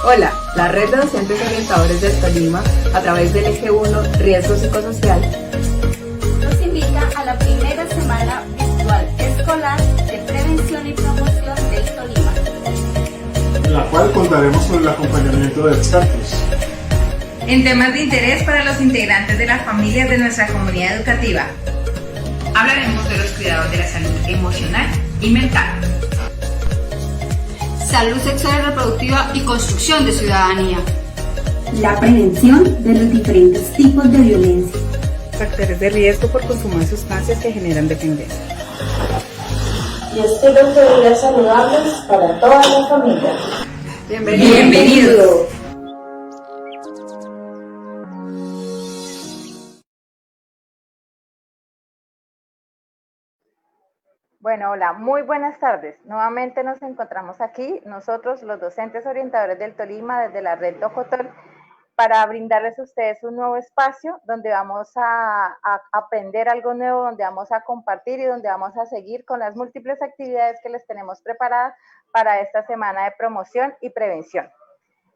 Hola, la Red de Docentes Orientadores del Tolima, a través del Eje 1 Riesgo Psicosocial, nos invita a la primera semana virtual escolar de prevención y promoción del Tolima, en la cual contaremos con el acompañamiento de expertos en temas de interés para los integrantes de las familias de nuestra comunidad educativa. Hablaremos de los cuidados de la salud emocional y mental, salud sexual y reproductiva y construcción de ciudadanía, la prevención de los diferentes tipos de violencia, factores de riesgo por consumo de sustancias que generan dependencia y estilos de vida saludables para toda la familia. Bienvenidos. Bueno, hola, muy buenas tardes. Nuevamente nos encontramos aquí, nosotros los docentes orientadores del Tolima desde la red Tocotol, para brindarles a ustedes un nuevo espacio donde vamos a aprender algo nuevo, donde vamos a compartir y donde vamos a seguir con las múltiples actividades que les tenemos preparadas para esta semana de promoción y prevención.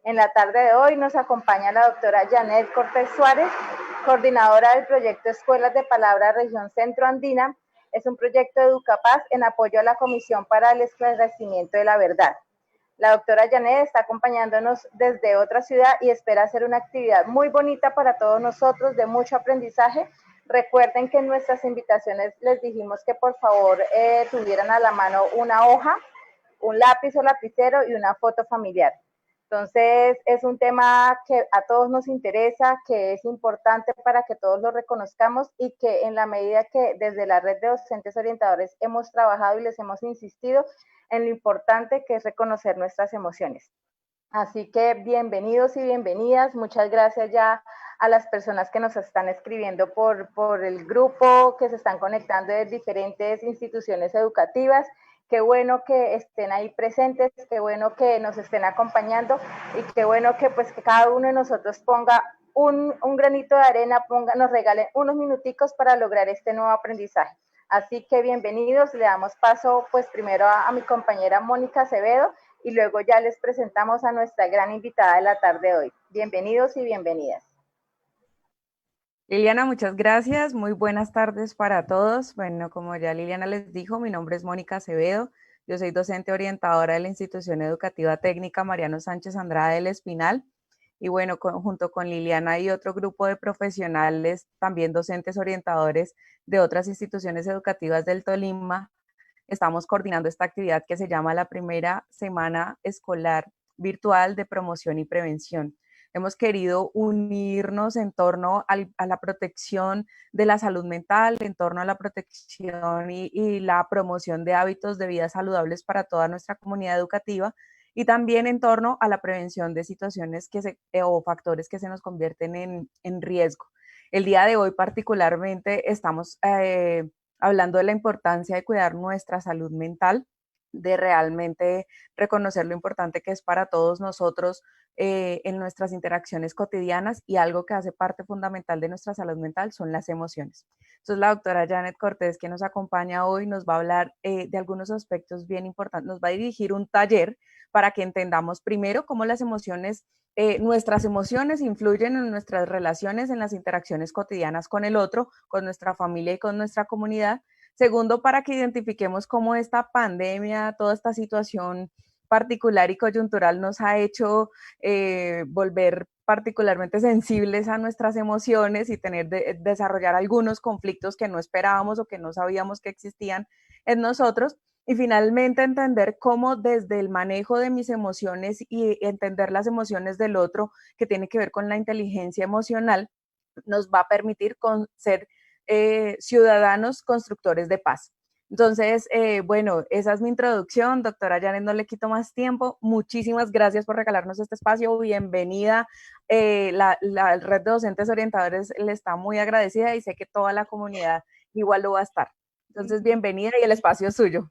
En la tarde de hoy nos acompaña la doctora Janet Cortés Suárez, coordinadora del proyecto Escuelas de Palabra Región Centro Andina. Es un proyecto de Educapaz en apoyo a la Comisión para el Esclarecimiento de la Verdad. La doctora Janet está acompañándonos desde otra ciudad y espera hacer una actividad muy bonita para todos nosotros, de mucho aprendizaje. Recuerden que en nuestras invitaciones les dijimos que por favor tuvieran a la mano una hoja, un lápiz o lapicero y una foto familiar. Entonces, es un tema que a todos nos interesa, que es importante para que todos lo reconozcamos y que en la medida que desde la red de docentes orientadores hemos trabajado y les hemos insistido en lo importante que es reconocer nuestras emociones. Así que bienvenidos y bienvenidas, muchas gracias ya a las personas que nos están escribiendo por el grupo, que se están conectando de diferentes instituciones educativas. Qué bueno que estén ahí presentes, qué bueno que nos estén acompañando y qué bueno que pues que cada uno de nosotros ponga un granito de arena, nos regalen unos minuticos para lograr este nuevo aprendizaje. Así que bienvenidos, le damos paso pues primero a mi compañera Mónica Acevedo y luego ya les presentamos a nuestra gran invitada de la tarde de hoy. Bienvenidos y bienvenidas. Liliana, muchas gracias. Muy buenas tardes para todos. Bueno, como ya Liliana les dijo, mi nombre es Mónica Acevedo. Yo soy docente orientadora de la Institución Educativa Técnica Mariano Sánchez Andrade del Espinal. Y bueno, junto con Liliana y otro grupo de profesionales, también docentes orientadores de otras instituciones educativas del Tolima, estamos coordinando esta actividad que se llama la primera semana escolar virtual de promoción y prevención. Hemos querido unirnos en torno a la protección de la salud mental, en torno a la protección y la promoción de hábitos de vida saludables para toda nuestra comunidad educativa y también en torno a la prevención de situaciones o factores que se nos convierten en riesgo. El día de hoy particularmente estamos hablando de la importancia de cuidar nuestra salud mental, de realmente reconocer lo importante que es para todos nosotros en nuestras interacciones cotidianas y algo que hace parte fundamental de nuestra salud mental son las emociones. Entonces la doctora Janet Cortés, que nos acompaña hoy, nos va a hablar de algunos aspectos bien importantes, nos va a dirigir un taller para que entendamos primero cómo las emociones, nuestras emociones influyen en nuestras relaciones, en las interacciones cotidianas con el otro, con nuestra familia y con nuestra comunidad. Segundo, para que identifiquemos cómo esta pandemia, toda esta situación particular y coyuntural nos ha hecho volver particularmente sensibles a nuestras emociones y desarrollar algunos conflictos que no esperábamos o que no sabíamos que existían en nosotros. Y finalmente entender cómo desde el manejo de mis emociones y entender las emociones del otro, que tiene que ver con la inteligencia emocional, nos va a permitir ser ciudadanos constructores de paz. Entonces, bueno, esa es mi introducción. Doctora Janet, no le quito más tiempo. Muchísimas gracias por regalarnos este espacio. Bienvenida. La red de docentes orientadores le está muy agradecida y sé que toda la comunidad igual lo va a estar. Entonces, bienvenida y el espacio es suyo.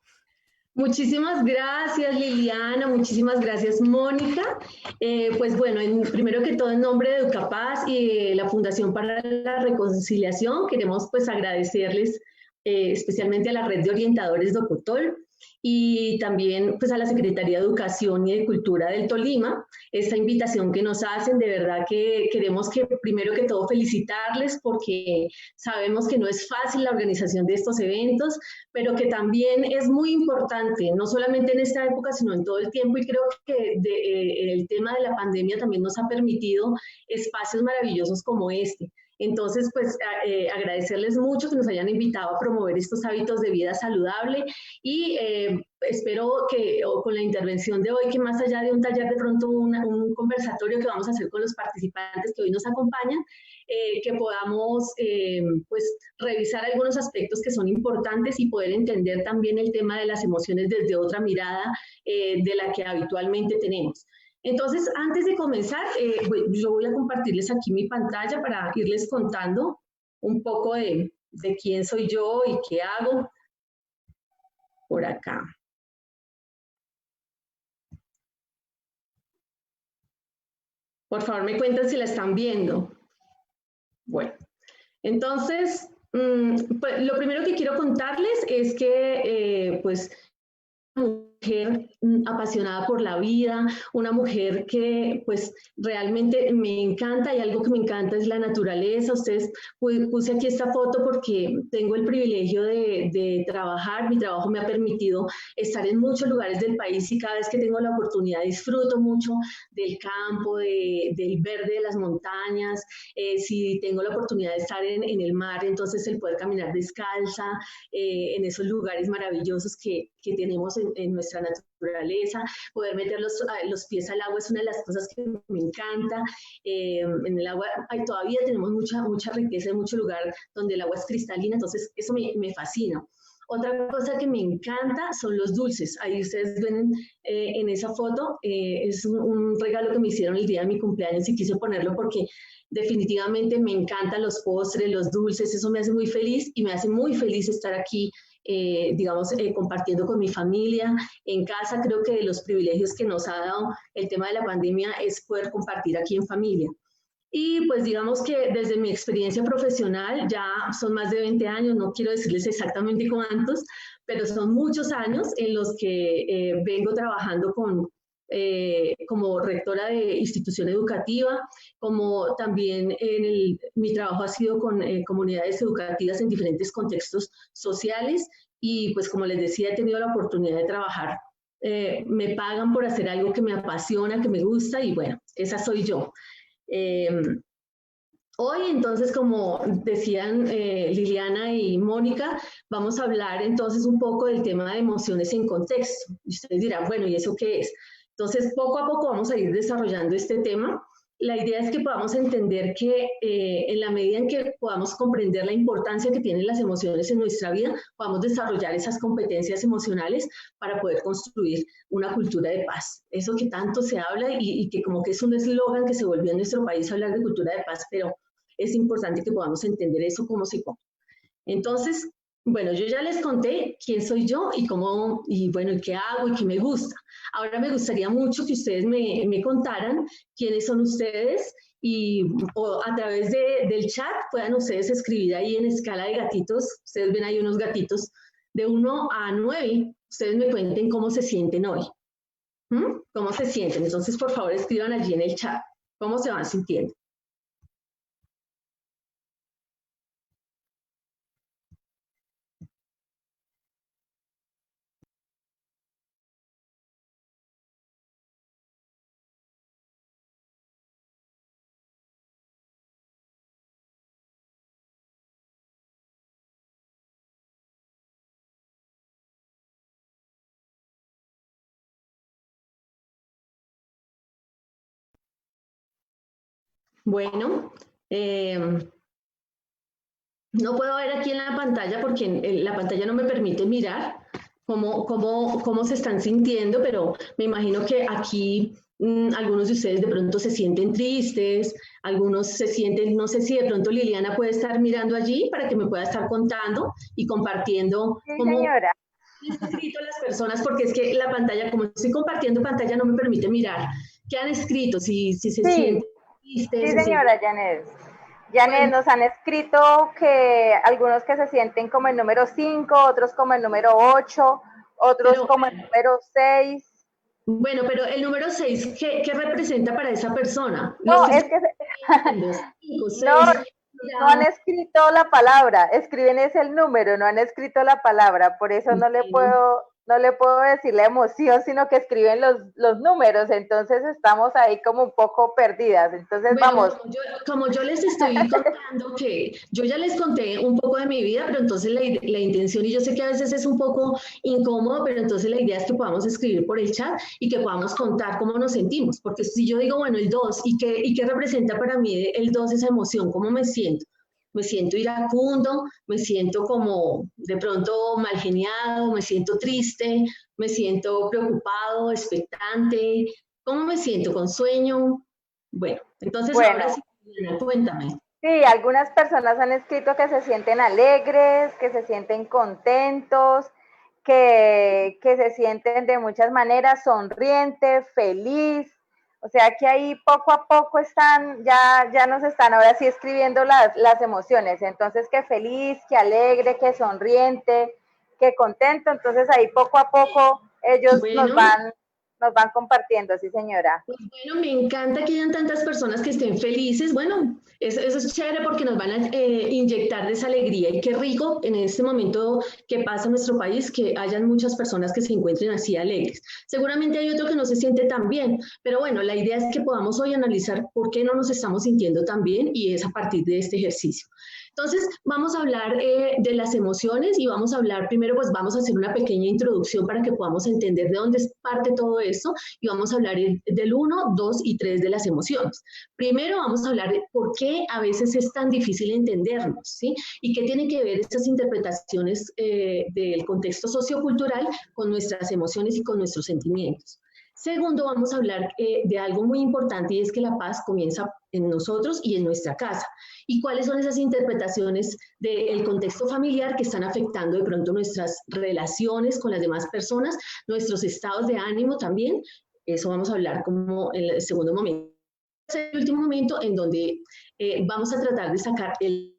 Muchísimas gracias, Liliana, muchísimas gracias, Mónica. Pues bueno, primero que todo, en nombre de Educapaz y la Fundación para la Reconciliación, queremos pues agradecerles especialmente a la red de orientadores de Ocotol, y también pues a la Secretaría de Educación y de Cultura del Tolima, esta invitación que nos hacen. De verdad que queremos que primero que todo felicitarles, porque sabemos que no es fácil la organización de estos eventos, pero que también es muy importante, no solamente en esta época, sino en todo el tiempo, y creo que el tema de la pandemia también nos ha permitido espacios maravillosos como este. Entonces, pues agradecerles mucho que nos hayan invitado a promover estos hábitos de vida saludable, y espero que con la intervención de hoy, que más allá de un taller, de pronto un conversatorio que vamos a hacer con los participantes que hoy nos acompañan, que podamos pues revisar algunos aspectos que son importantes y poder entender también el tema de las emociones desde otra mirada de la que habitualmente tenemos. Entonces, antes de comenzar, yo voy a compartirles aquí mi pantalla para irles contando un poco de quién soy yo y qué hago por acá. Por favor, me cuentan si la están viendo. Bueno, entonces, pues, lo primero que quiero contarles es que, pues, mujer apasionada por la vida, una mujer que pues realmente me encanta, y algo que me encanta es la naturaleza. Ustedes, puse aquí esta foto porque tengo el privilegio de trabajar. Mi trabajo me ha permitido estar en muchos lugares del país, y cada vez que tengo la oportunidad disfruto mucho del campo, del verde de las montañas. Si tengo la oportunidad de estar en el mar, entonces el poder caminar descalza en esos lugares maravillosos que tenemos en nuestra naturaleza, poder meter los pies al agua es una de las cosas que me encanta. En el agua todavía tenemos mucha riqueza, en mucho lugar donde el agua es cristalina, entonces eso me fascina. Otra cosa que me encanta son los dulces. Ahí ustedes ven en esa foto, es un regalo que me hicieron el día de mi cumpleaños, y quise ponerlo porque definitivamente me encantan los postres, los dulces. Eso me hace muy feliz, y me hace muy feliz estar aquí, digamos, compartiendo con mi familia en casa. Creo que de los privilegios que nos ha dado el tema de la pandemia es poder compartir aquí en familia. Y pues digamos que desde mi experiencia profesional, ya son más de 20 años, no quiero decirles exactamente cuántos, pero son muchos años en los que vengo trabajando como rectora de institución educativa, como también mi trabajo ha sido con comunidades educativas en diferentes contextos sociales, y pues como les decía, he tenido la oportunidad de trabajar. Me pagan por hacer algo que me apasiona, que me gusta, y bueno, esa soy yo. Hoy, entonces, como decían Liliana y Mónica, vamos a hablar entonces un poco del tema de emociones en contexto. Y ustedes dirán, bueno, ¿y eso qué es? Entonces, poco a poco vamos a ir desarrollando este tema. La idea es que podamos entender que en la medida en que podamos comprender la importancia que tienen las emociones en nuestra vida, podamos desarrollar esas competencias emocionales para poder construir una cultura de paz. Eso que tanto se habla, y que como que es un eslogan que se volvió en nuestro país, hablar de cultura de paz, pero es importante que podamos entender eso cómo se come. Entonces, bueno, yo ya les conté quién soy yo y cómo, y bueno, y qué hago y qué me gusta. Ahora me gustaría mucho que ustedes me contaran quiénes son ustedes, o a través del chat puedan ustedes escribir ahí en escala de gatitos. Ustedes ven ahí unos gatitos de 1 a 9. Ustedes me cuenten cómo se sienten hoy. ¿Cómo se sienten? Entonces, por favor, escriban allí en el chat cómo se van sintiendo. Bueno, no puedo ver aquí en la pantalla porque la pantalla no me permite mirar cómo se están sintiendo, pero me imagino que aquí algunos de ustedes de pronto se sienten tristes, algunos se sienten, no sé si de pronto Liliana puede estar mirando allí para que me pueda estar contando y compartiendo. Sí, señora. Han escrito las personas, porque es que la pantalla, como estoy compartiendo pantalla, no me permite mirar qué han escrito, si se sienten tristes. Sí, señora Janet. Janet, nos han escrito que algunos que se sienten como el número 5, otros como el número 8, otros Pero, como el número 6. bueno, pero el número 6, ¿qué representa para esa persona? No, Los que es que los 5, no, 6, no han escrito la palabra, escriben es el número, no han escrito la palabra, por eso no le puedo decir la emoción, sino que escriben los números, entonces estamos ahí como un poco perdidas. Entonces bueno, vamos. Como yo les estoy contando que yo ya les conté un poco de mi vida, pero entonces la intención, y yo sé que a veces es un poco incómodo, pero entonces la idea es que podamos escribir por el chat y que podamos contar cómo nos sentimos, porque si yo digo, bueno, el 2, ¿y qué representa para mí el 2 esa emoción? ¿Cómo me siento? Me siento iracundo, me siento como de pronto mal geniado, me siento triste, me siento preocupado, expectante. ¿Cómo me siento? ¿Con sueño? Bueno, entonces Bueno, ahora sí, cuéntame. sí, algunas personas han escrito que se sienten alegres, que se sienten contentos, que se sienten de muchas maneras sonriente, feliz. O sea que ahí poco a poco ya nos están ahora sí escribiendo las emociones. Entonces que feliz, que alegre, que sonriente, que contento. Entonces ahí poco a poco ellos Bueno, nos van compartiendo, sí señora. pues bueno, me encanta que hayan tantas personas que estén felices. Bueno, eso es chévere porque nos van a inyectar de esa alegría. Y qué rico en este momento que pasa en nuestro país que hayan muchas personas que se encuentren así alegres. Seguramente hay otro que no se siente tan bien, pero bueno, la idea es que podamos hoy analizar por qué no nos estamos sintiendo tan bien y es a partir de este ejercicio. Entonces, vamos a hablar de las emociones y vamos a hablar primero, pues vamos a hacer una pequeña introducción para que podamos entender de dónde parte todo esto y vamos a hablar del 1, 2 y 3 de las emociones. Primero vamos a hablar de por qué a veces es tan difícil entendernos, ¿sí? Y qué tienen que ver estas interpretaciones del contexto sociocultural con nuestras emociones y con nuestros sentimientos. Segundo, vamos a hablar de algo muy importante y es que la paz comienza en nosotros y en nuestra casa. ¿Y cuáles son esas interpretaciones del contexto familiar que están afectando de pronto nuestras relaciones con las demás personas, nuestros estados de ánimo también? Eso vamos a hablar como en el segundo momento. El último momento en donde vamos a tratar de sacar el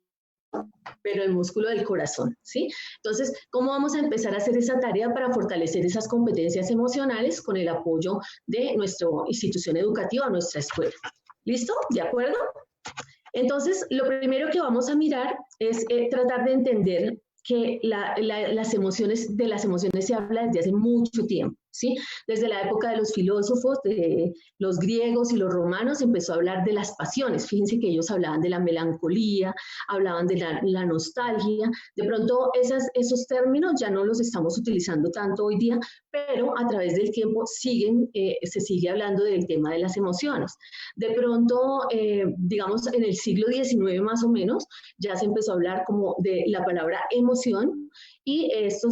músculo del corazón, ¿sí? Entonces, ¿cómo vamos a empezar a hacer esa tarea para fortalecer esas competencias emocionales con el apoyo de nuestra institución educativa, nuestra escuela? ¿Listo? ¿De acuerdo? Entonces, lo primero que vamos a mirar es tratar de entender que de las emociones se habla desde hace mucho tiempo, ¿sí? Desde la época de los filósofos, de los griegos y los romanos, empezó a hablar de las pasiones. Fíjense que ellos hablaban de la melancolía, hablaban de la nostalgia. De pronto, esos términos ya no los estamos utilizando tanto hoy día, pero a través del tiempo se sigue hablando del tema de las emociones. De pronto, digamos, en el siglo XIX más o menos, ya se empezó a hablar como de la palabra emoción, y esto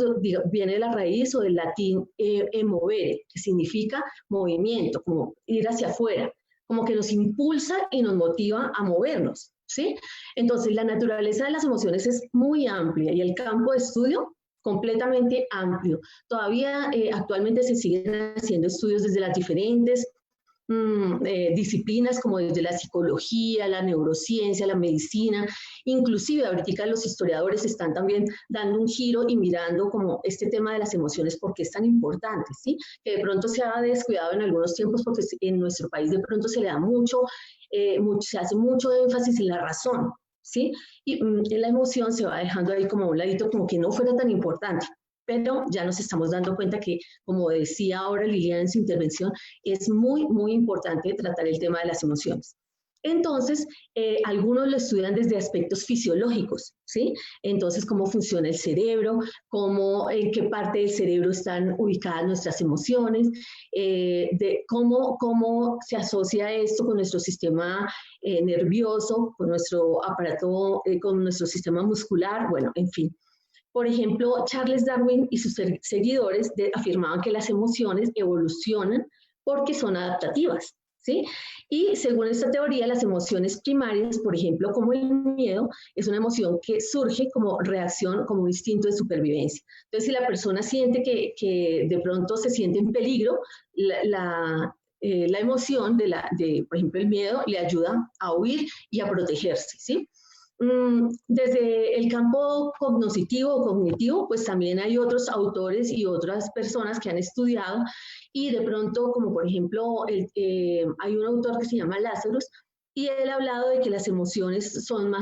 viene de la raíz o del latín emovere, que significa movimiento, como ir hacia afuera, como que nos impulsa y nos motiva a movernos, ¿sí? Entonces, la naturaleza de las emociones es muy amplia y el campo de estudio completamente amplio. Todavía actualmente se siguen haciendo estudios desde las diferentes disciplinas como desde la psicología, la neurociencia, la medicina, inclusive ahorita los historiadores están también dando un giro y mirando como este tema de las emociones, porque es tan importante, ¿sí? Que de pronto se ha descuidado en algunos tiempos porque en nuestro país de pronto se le da se hace mucho énfasis en la razón, ¿sí? Y en la emoción se va dejando ahí como a un ladito, como que no fuera tan importante. Pero ya nos estamos dando cuenta que, como decía ahora Liliana en su intervención, es muy, muy importante tratar el tema de las emociones. Entonces, algunos lo estudian desde aspectos fisiológicos, ¿sí? Entonces, cómo funciona el cerebro, en qué parte del cerebro están ubicadas nuestras emociones, de cómo se asocia esto con nuestro sistema nervioso, con nuestro aparato, con nuestro sistema muscular, bueno, en fin. Por ejemplo, Charles Darwin y sus seguidores afirmaban que las emociones evolucionan porque son adaptativas, ¿sí? Y según esta teoría, las emociones primarias, por ejemplo, como el miedo, es una emoción que surge como reacción, como un instinto de supervivencia. Entonces, si la persona siente que de pronto se siente en peligro, la emoción por ejemplo, el miedo le ayuda a huir y a protegerse, ¿sí? Desde el campo cognitivo, pues también hay otros autores y otras personas que han estudiado y de pronto, como por ejemplo, hay un autor que se llama Lazarus, y él ha hablado de que las emociones son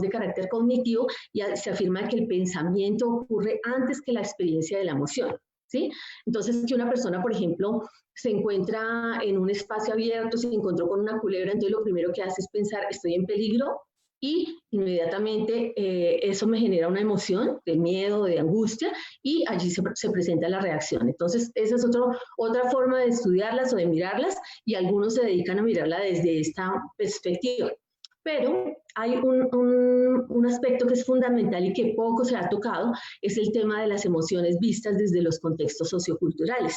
de carácter cognitivo y se afirma que el pensamiento ocurre antes que la experiencia de la emoción, ¿sí? Entonces, que una persona, por ejemplo, se encuentra en un espacio abierto, se encontró con una culebra, entonces lo primero que hace es pensar, estoy en peligro, y inmediatamente eso me genera una emoción de miedo, de angustia, y allí se presenta la reacción. Entonces, esa es otra forma de estudiarlas o de mirarlas, y algunos se dedican a mirarla desde esta perspectiva. Pero hay un aspecto que es fundamental y que poco se ha tocado, es el tema de las emociones vistas desde los contextos socioculturales.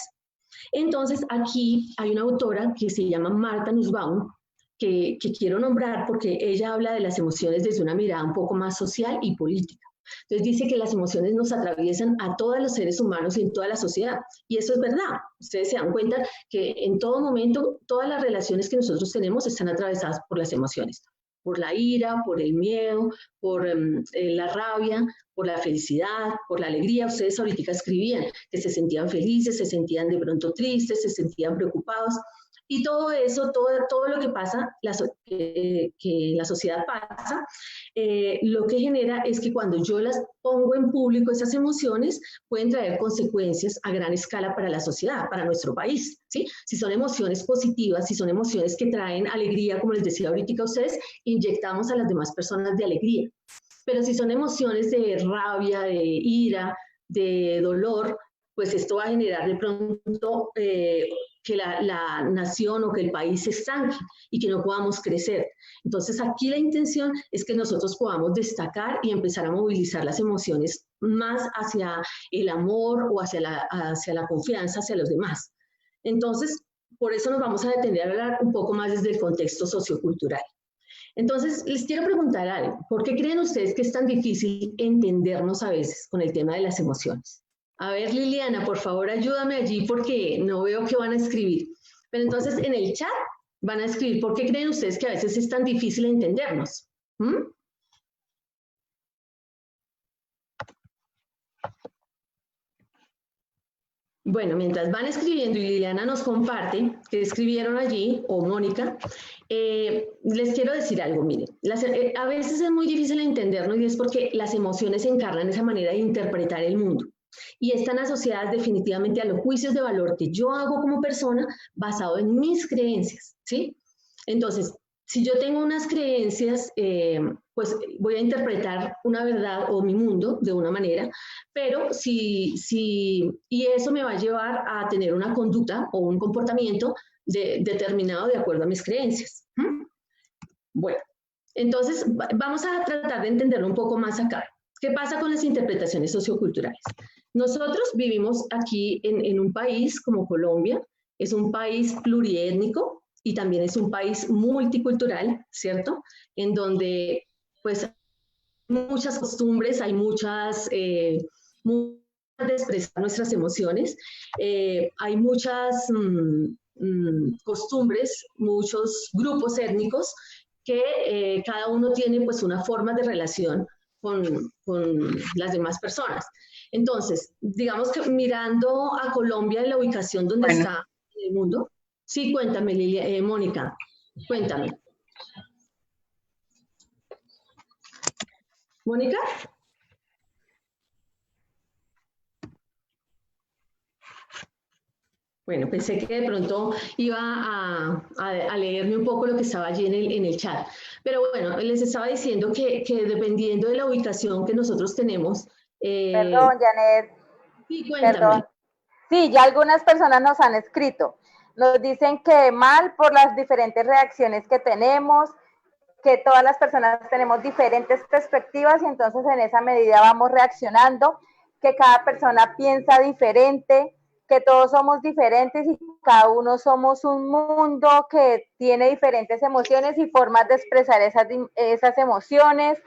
Entonces, aquí hay una autora que se llama Martha Nussbaum, que quiero nombrar porque ella habla de las emociones desde una mirada un poco más social y política. Entonces dice que las emociones nos atraviesan a todos los seres humanos y en toda la sociedad. Y eso es verdad. Ustedes se dan cuenta que en todo momento todas las relaciones que nosotros tenemos están atravesadas por las emociones. Por la ira, por el miedo, por la rabia, por la felicidad, por la alegría. Ustedes ahorita escribían que se sentían felices, se sentían de pronto tristes, se sentían preocupados. Y todo eso, todo lo que pasa, que la sociedad pasa, lo que genera es que cuando yo las pongo en público, esas emociones pueden traer consecuencias a gran escala para la sociedad, para nuestro país, ¿sí? Si son emociones positivas, si son emociones que traen alegría, como les decía ahorita a ustedes, inyectamos a las demás personas de alegría. Pero si son emociones de rabia, de ira, de dolor, pues esto va a generar de pronto que la nación o que el país se estanque y que no podamos crecer. Entonces aquí la intención es que nosotros podamos destacar y empezar a movilizar las emociones más hacia el amor o hacia la confianza hacia los demás. Entonces, por eso nos vamos a detener a hablar un poco más desde el contexto sociocultural. Entonces, les quiero preguntar algo. ¿Por qué creen ustedes que es tan difícil entendernos a veces con el tema de las emociones? A ver, Liliana, por favor, ayúdame allí porque no veo que van a escribir. Pero entonces, en el chat van a escribir, ¿por qué creen ustedes que a veces es tan difícil entendernos? Bueno, mientras van escribiendo y Liliana nos comparte qué escribieron allí, o Mónica, les quiero decir algo, miren, a veces es muy difícil entendernos y es porque las emociones encarnan esa manera de interpretar el mundo y están asociadas definitivamente a los juicios de valor que yo hago como persona basado en mis creencias, ¿sí? Entonces, si yo tengo unas creencias, pues voy a interpretar una verdad o mi mundo de una manera, pero y eso me va a llevar a tener una conducta o un comportamiento determinado de acuerdo a mis creencias. Bueno, entonces vamos a tratar de entenderlo un poco más acá. ¿Qué pasa con las interpretaciones socioculturales? Nosotros vivimos aquí en un país como Colombia, es un país pluriétnico y también es un país multicultural, ¿cierto? En donde pues muchas costumbres, hay muchas de expresar nuestras emociones, hay muchas costumbres, muchos grupos étnicos que cada uno tiene pues una forma de relación con las demás personas. Entonces, digamos que mirando a Colombia en la ubicación donde está en el mundo. Sí, cuéntame, Mónica, cuéntame. ¿Mónica? Bueno, pensé que de pronto iba a leerme un poco lo que estaba allí en el chat. Pero bueno, les estaba diciendo que dependiendo de la ubicación que nosotros tenemos... Perdón, Janet. Sí, cuéntame. Perdón. Sí, ya algunas personas nos han escrito. Nos dicen que mal por las diferentes reacciones que tenemos, que todas las personas tenemos diferentes perspectivas y entonces en esa medida vamos reaccionando, que cada persona piensa diferente, que todos somos diferentes y cada uno somos un mundo que tiene diferentes emociones y formas de expresar esas emociones,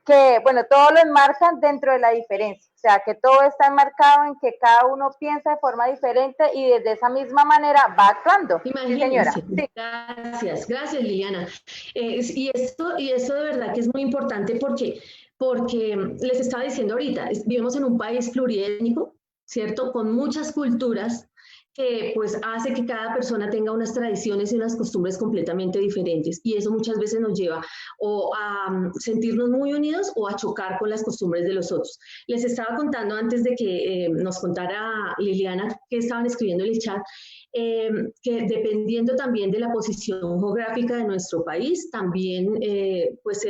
que, bueno, todo lo enmarcan dentro de la diferencia, o sea, que todo está enmarcado en que cada uno piensa de forma diferente y desde esa misma manera va actuando. Sí, señora. Sí. Gracias Liliana. Y esto de verdad que es muy importante porque les estaba diciendo ahorita, vivimos en un país pluriétnico, ¿cierto? Con muchas culturas, que pues hace que cada persona tenga unas tradiciones y unas costumbres completamente diferentes, y eso muchas veces nos lleva o a sentirnos muy unidos o a chocar con las costumbres de los otros. Les estaba contando antes de que nos contara Liliana que estaban escribiendo en el chat, que dependiendo también de la posición geográfica de nuestro país, también pues se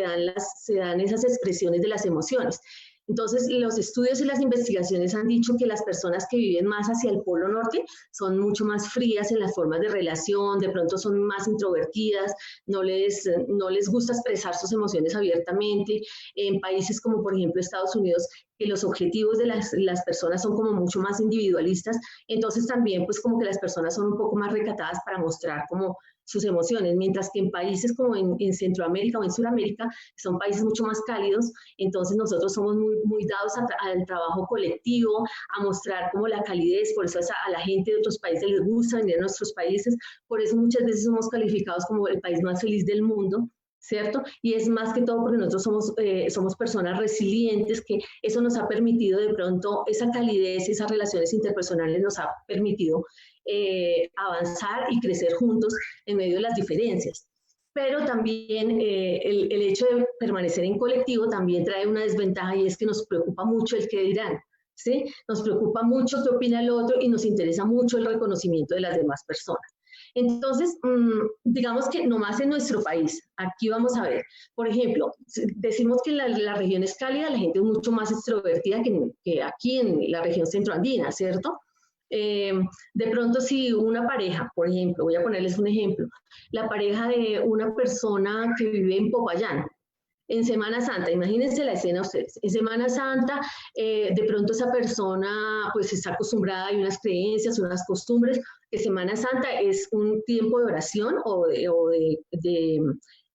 dan esas expresiones de las emociones. Entonces, los estudios y las investigaciones han dicho que las personas que viven más hacia el Polo Norte son mucho más frías en las formas de relación, de pronto son más introvertidas, no les gusta expresar sus emociones abiertamente. En países como, por ejemplo, Estados Unidos, que los objetivos de las personas son como mucho más individualistas, entonces también pues como que las personas son un poco más recatadas para mostrar como sus emociones, mientras que en países como en Centroamérica o en Sudamérica, son países mucho más cálidos, entonces nosotros somos muy dados al trabajo colectivo, a mostrar como la calidez, por eso a la gente de otros países les gusta venir a nuestros países, por eso muchas veces somos calificados como el país más feliz del mundo, ¿cierto? Y es más que todo porque nosotros somos personas resilientes, que eso nos ha permitido de pronto, esa calidez, esas relaciones interpersonales nos ha permitido avanzar y crecer juntos en medio de las diferencias. Pero también el hecho de permanecer en colectivo también trae una desventaja, y es que nos preocupa mucho el qué dirán, ¿sí? Nos preocupa mucho qué opina el otro y nos interesa mucho el reconocimiento de las demás personas. Entonces, digamos que nomás en nuestro país, aquí vamos a ver, por ejemplo, decimos que la región es cálida, la gente es mucho más extrovertida que aquí en la región centroandina, ¿cierto? De pronto si una pareja, por ejemplo, voy a ponerles un ejemplo, la pareja de una persona que vive en Popayán, en Semana Santa, imagínense la escena ustedes, en Semana Santa, de pronto esa persona pues está acostumbrada, hay unas creencias, unas costumbres, que Semana Santa es un tiempo de oración o de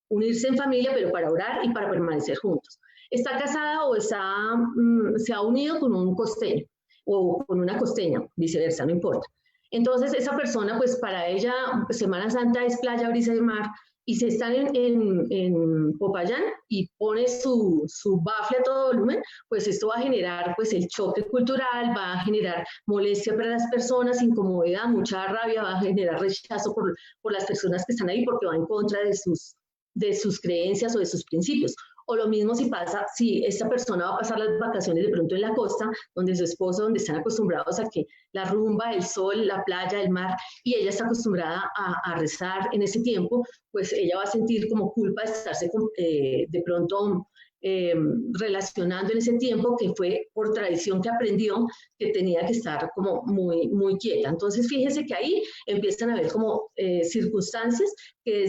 unirse en familia, pero para orar y para permanecer juntos. Está casada o se ha unido con un costeño, o con una costeña, viceversa, no importa. Entonces esa persona, pues para ella, Semana Santa es playa, brisa y mar, y se están en Popayán y pone su bafle a todo volumen, pues esto va a generar pues el choque cultural, va a generar molestia para las personas, incomodidad, mucha rabia, va a generar rechazo por las personas que están ahí porque va en contra de sus creencias o de sus principios. O lo mismo si esta persona va a pasar las vacaciones de pronto en la costa, donde su esposo, donde están acostumbrados a que la rumba, el sol, la playa, el mar, y ella está acostumbrada a rezar en ese tiempo, pues ella va a sentir como culpa de estarse de pronto relacionando en ese tiempo, que fue por tradición que aprendió que tenía que estar como muy quieta. Entonces fíjense que ahí empiezan a haber como circunstancias que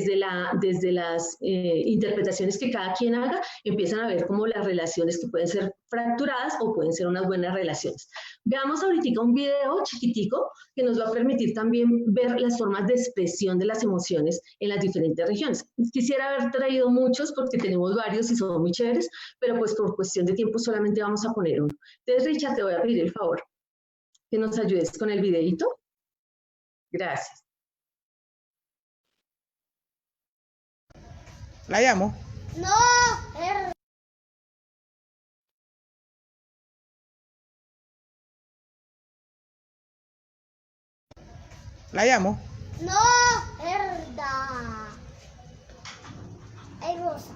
desde las interpretaciones que cada quien haga, empiezan a ver como las relaciones que pueden ser fracturadas o pueden ser unas buenas relaciones. Veamos ahorita un video chiquitico que nos va a permitir también ver las formas de expresión de las emociones en las diferentes regiones. Quisiera haber traído muchos porque tenemos varios y son muy chéveres, pero pues por cuestión de tiempo solamente vamos a poner uno. Entonces, Richard, te voy a pedir el favor que nos ayudes con el videito. Gracias. ¿La llamo? No, ¿La llamo? no, herda. Ay, Rosa.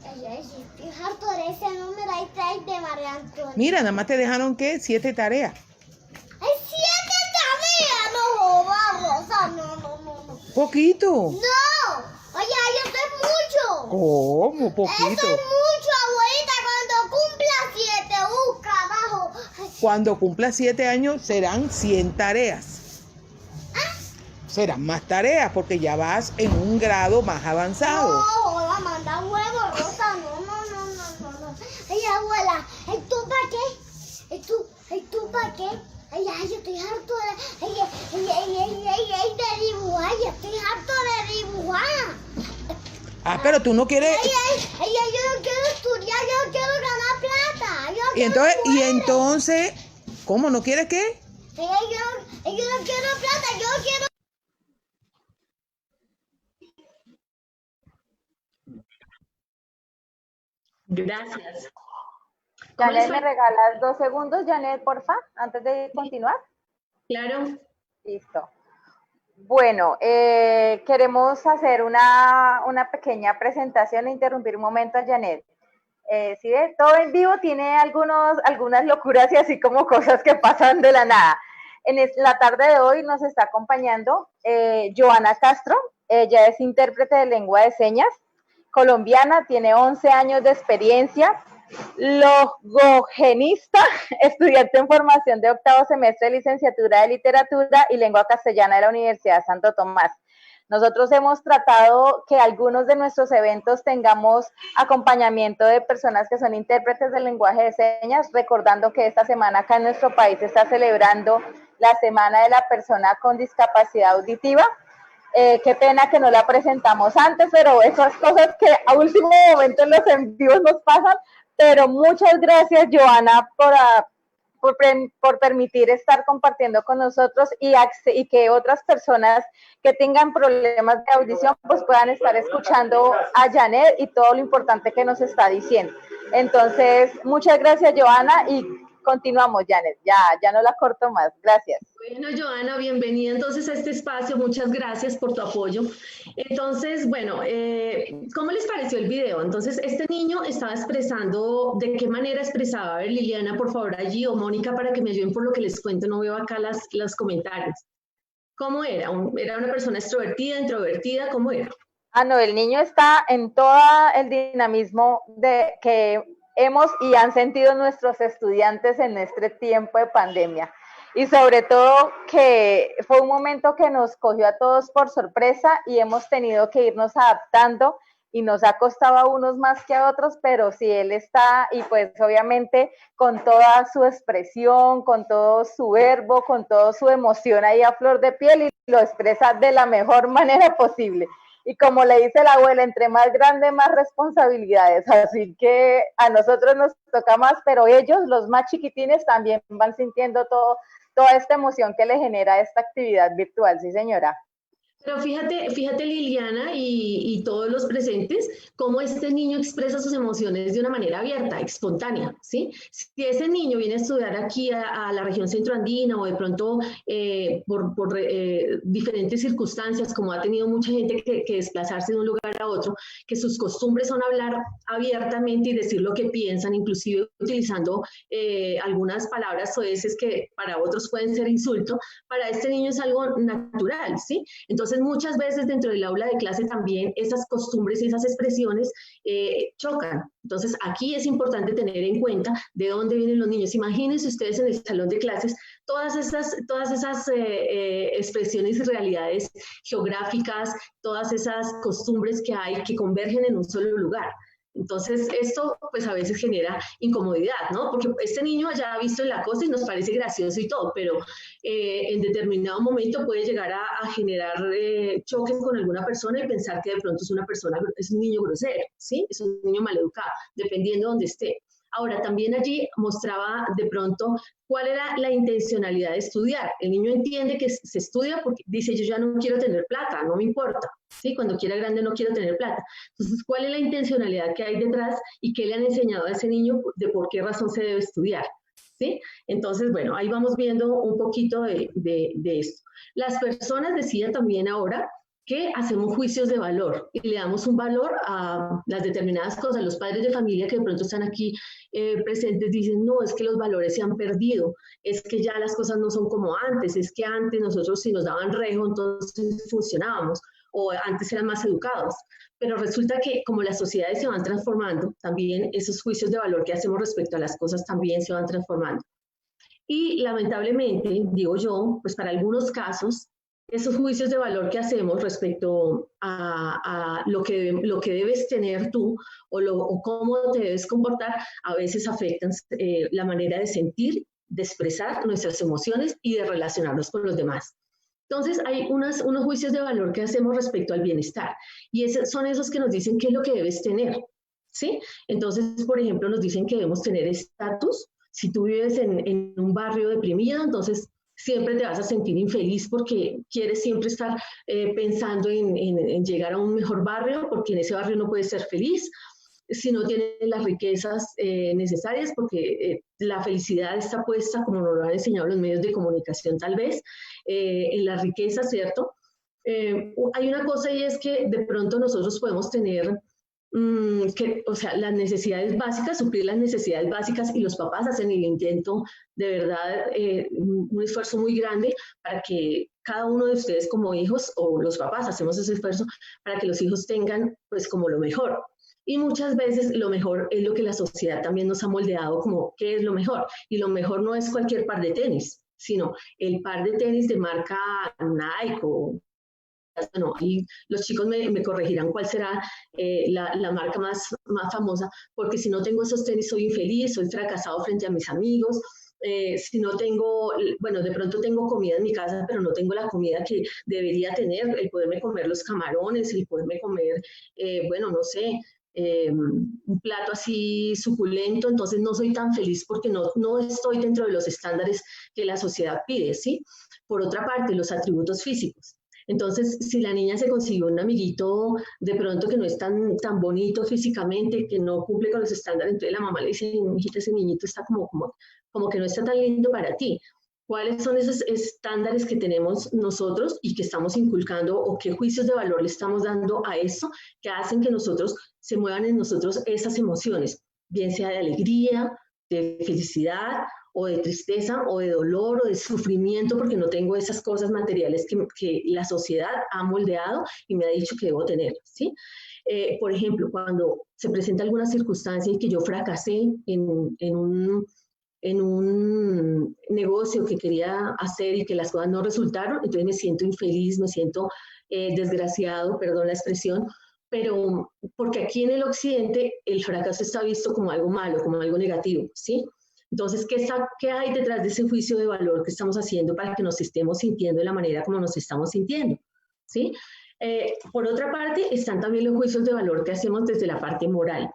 Estoy harto de ese número ahí trae de María Antonia. Mira, nada más te dejaron, ¿qué? 7 tareas. ¡Hay 7 tareas! No jodas, Rosa, no. Poquito. ¡No! Oye, eso es mucho. ¿Cómo? Poquito. Eso es mucho, abuelita. Cuando cumpla 7, busca abajo. Cuando cumpla 7 años serán 100 tareas. Serán más tareas porque ya vas en un grado más avanzado. No, joda, manda huevo, Rosa. No. Ay, abuela, ¿y tú para qué? ¿Y tú para qué? Ay, yo estoy harto de dibujar. Yo estoy harto de dibujar. Pero tú no quieres... Yo no quiero estudiar. Yo Y entonces, ¿cómo? ¿No quiere qué? Yo no quiero plata, yo quiero... Gracias. Janet, ¿me regalas 2 segundos, Janet, porfa, antes de continuar? Claro. Listo. Bueno, queremos hacer una pequeña presentación e interrumpir un momento a Janet. ¿Sí ve? Todo en vivo tiene algunas locuras y así como cosas que pasan de la nada. En la tarde de hoy nos está acompañando Joana Castro. Ella es intérprete de lengua de señas colombiana, tiene 11 años de experiencia, logogenista, estudiante en formación de 8º semestre de licenciatura de literatura y lengua castellana de la Universidad Santo Tomás. Nosotros hemos tratado que algunos de nuestros eventos tengamos acompañamiento de personas que son intérpretes del lenguaje de señas, recordando que esta semana acá en nuestro país se está celebrando la Semana de la Persona con Discapacidad Auditiva. Qué pena que no la presentamos antes, pero esas cosas que a último momento en los envíos nos pasan. Pero muchas gracias, Joana, por permitir estar compartiendo con nosotros y que otras personas que tengan problemas de audición pues puedan estar escuchando a Janet y todo lo importante que nos está diciendo. Entonces, muchas gracias, Joana, y continuamos, Janet. Ya no la corto más. Gracias. Bueno, Joana, bienvenida entonces a este espacio. Muchas gracias por tu apoyo. Entonces, bueno, ¿cómo les pareció el video? Entonces, este niño estaba expresando, ¿de qué manera expresaba? A ver, Liliana, por favor, allí, o Mónica, para que me ayuden por lo que les cuento, no veo acá los comentarios. ¿Cómo era? ¿Era una persona extrovertida, introvertida? ¿Cómo era? No, el niño está en todo el dinamismo que hemos y han sentido nuestros estudiantes en este tiempo de pandemia. Y sobre todo que fue un momento que nos cogió a todos por sorpresa y hemos tenido que irnos adaptando y nos ha costado a unos más que a otros, pero sí, él está y pues obviamente con toda su expresión, con todo su verbo, con toda su emoción ahí a flor de piel y lo expresa de la mejor manera posible. Y como le dice la abuela, entre más grande, más responsabilidades. Así que a nosotros nos toca más, pero ellos, los más chiquitines, también van sintiendo toda esta emoción que le genera esta actividad virtual. Sí, señora. Pero fíjate Liliana y todos los presentes, cómo este niño expresa sus emociones de una manera abierta, espontánea, ¿sí? Si ese niño viene a estudiar aquí a la región centroandina o de pronto por diferentes circunstancias, como ha tenido mucha gente que desplazarse de un lugar a otro, que sus costumbres son hablar abiertamente y decir lo que piensan, inclusive utilizando algunas palabras o veces que para otros pueden ser insulto, para este niño es algo natural, ¿sí? Entonces, muchas veces dentro del aula de clase también esas costumbres y esas expresiones chocan. Entonces, aquí es importante tener en cuenta de dónde vienen los niños. Imagínense ustedes en el salón de clases todas esas expresiones y realidades geográficas, todas esas costumbres que hay que convergen en un solo lugar. Entonces, esto pues a veces genera incomodidad, ¿no? Porque este niño ya ha visto la cosa y nos parece gracioso y todo, pero en determinado momento puede llegar a generar choque con alguna persona y pensar que de pronto es un niño grosero, ¿sí? Es un niño maleducado, dependiendo de dónde esté. Ahora, también allí mostraba de pronto cuál era la intencionalidad de estudiar. El niño entiende que se estudia porque dice, yo ya no quiero tener plata, no me importa, ¿sí? Cuando quiera grande no quiero tener plata. Entonces, ¿cuál es la intencionalidad que hay detrás y qué le han enseñado a ese niño de por qué razón se debe estudiar? ¿Sí? Entonces, bueno, ahí vamos viendo un poquito de esto. Las personas decían también ahora que hacemos juicios de valor y le damos un valor a las determinadas cosas. Los padres de familia que de pronto están aquí presentes dicen, no, es que los valores se han perdido, es que ya las cosas no son como antes, es que antes nosotros si nos daban rejo, entonces funcionábamos, o antes eran más educados. Pero resulta que como las sociedades se van transformando, también esos juicios de valor que hacemos respecto a las cosas también se van transformando. Y lamentablemente, digo yo, pues para algunos casos, esos juicios de valor que hacemos respecto a lo que debes tener tú o cómo te debes comportar, a veces afectan la manera de sentir, de expresar nuestras emociones y de relacionarnos con los demás. Entonces, hay unos juicios de valor que hacemos respecto al bienestar y son esos que nos dicen qué es lo que debes tener. ¿sí? Entonces, por ejemplo, nos dicen que debemos tener estatus. Si tú vives en un barrio deprimido, entonces siempre te vas a sentir infeliz porque quieres siempre estar pensando en llegar a un mejor barrio, porque en ese barrio no puedes ser feliz si no tienes las riquezas necesarias, porque la felicidad está puesta, como nos lo han enseñado los medios de comunicación tal vez, en las riquezas, ¿cierto? Hay una cosa y es que de pronto nosotros podemos tener o sea, las necesidades básicas, suplir las necesidades básicas, y los papás hacen el intento de verdad, un esfuerzo muy grande para que cada uno de ustedes como hijos, o los papás hacemos ese esfuerzo para que los hijos tengan pues como lo mejor. Y muchas veces lo mejor es lo que la sociedad también nos ha moldeado como qué es lo mejor. Y lo mejor no es cualquier par de tenis, sino el par de tenis de marca Nike o... Bueno, y los chicos me corregirán cuál será la marca más famosa, porque si no tengo esos tenis soy infeliz, soy fracasado frente a mis amigos. Si no tengo, bueno, de pronto tengo comida en mi casa, pero no tengo la comida que debería tener, el poderme comer los camarones, el poderme comer, bueno, no sé, un plato así suculento, entonces no soy tan feliz porque no estoy dentro de los estándares que la sociedad pide, ¿sí? Por otra parte, los atributos físicos. Entonces, si la niña se consiguió un amiguito de pronto que no es tan bonito físicamente, que no cumple con los estándares, entonces la mamá le dice, hijita, ese niñito está como que no está tan lindo para ti. ¿Cuáles son esos estándares que tenemos nosotros y que estamos inculcando, o qué juicios de valor le estamos dando a eso que hacen que nosotros se muevan en nosotros esas emociones, bien sea de alegría, de felicidad, o de tristeza, o de dolor, o de sufrimiento, porque no tengo esas cosas materiales que la sociedad ha moldeado y me ha dicho que debo tener, ¿sí? Por ejemplo, cuando se presenta alguna circunstancia y que yo fracasé en un negocio que quería hacer y que las cosas no resultaron, entonces me siento infeliz, me siento desgraciado, perdón la expresión, pero porque aquí en el occidente el fracaso está visto como algo malo, como algo negativo, ¿sí? Entonces, ¿qué hay detrás de ese juicio de valor que estamos haciendo para que nos estemos sintiendo de la manera como nos estamos sintiendo? ¿Sí? Por otra parte, están también los juicios de valor que hacemos desde la parte moral.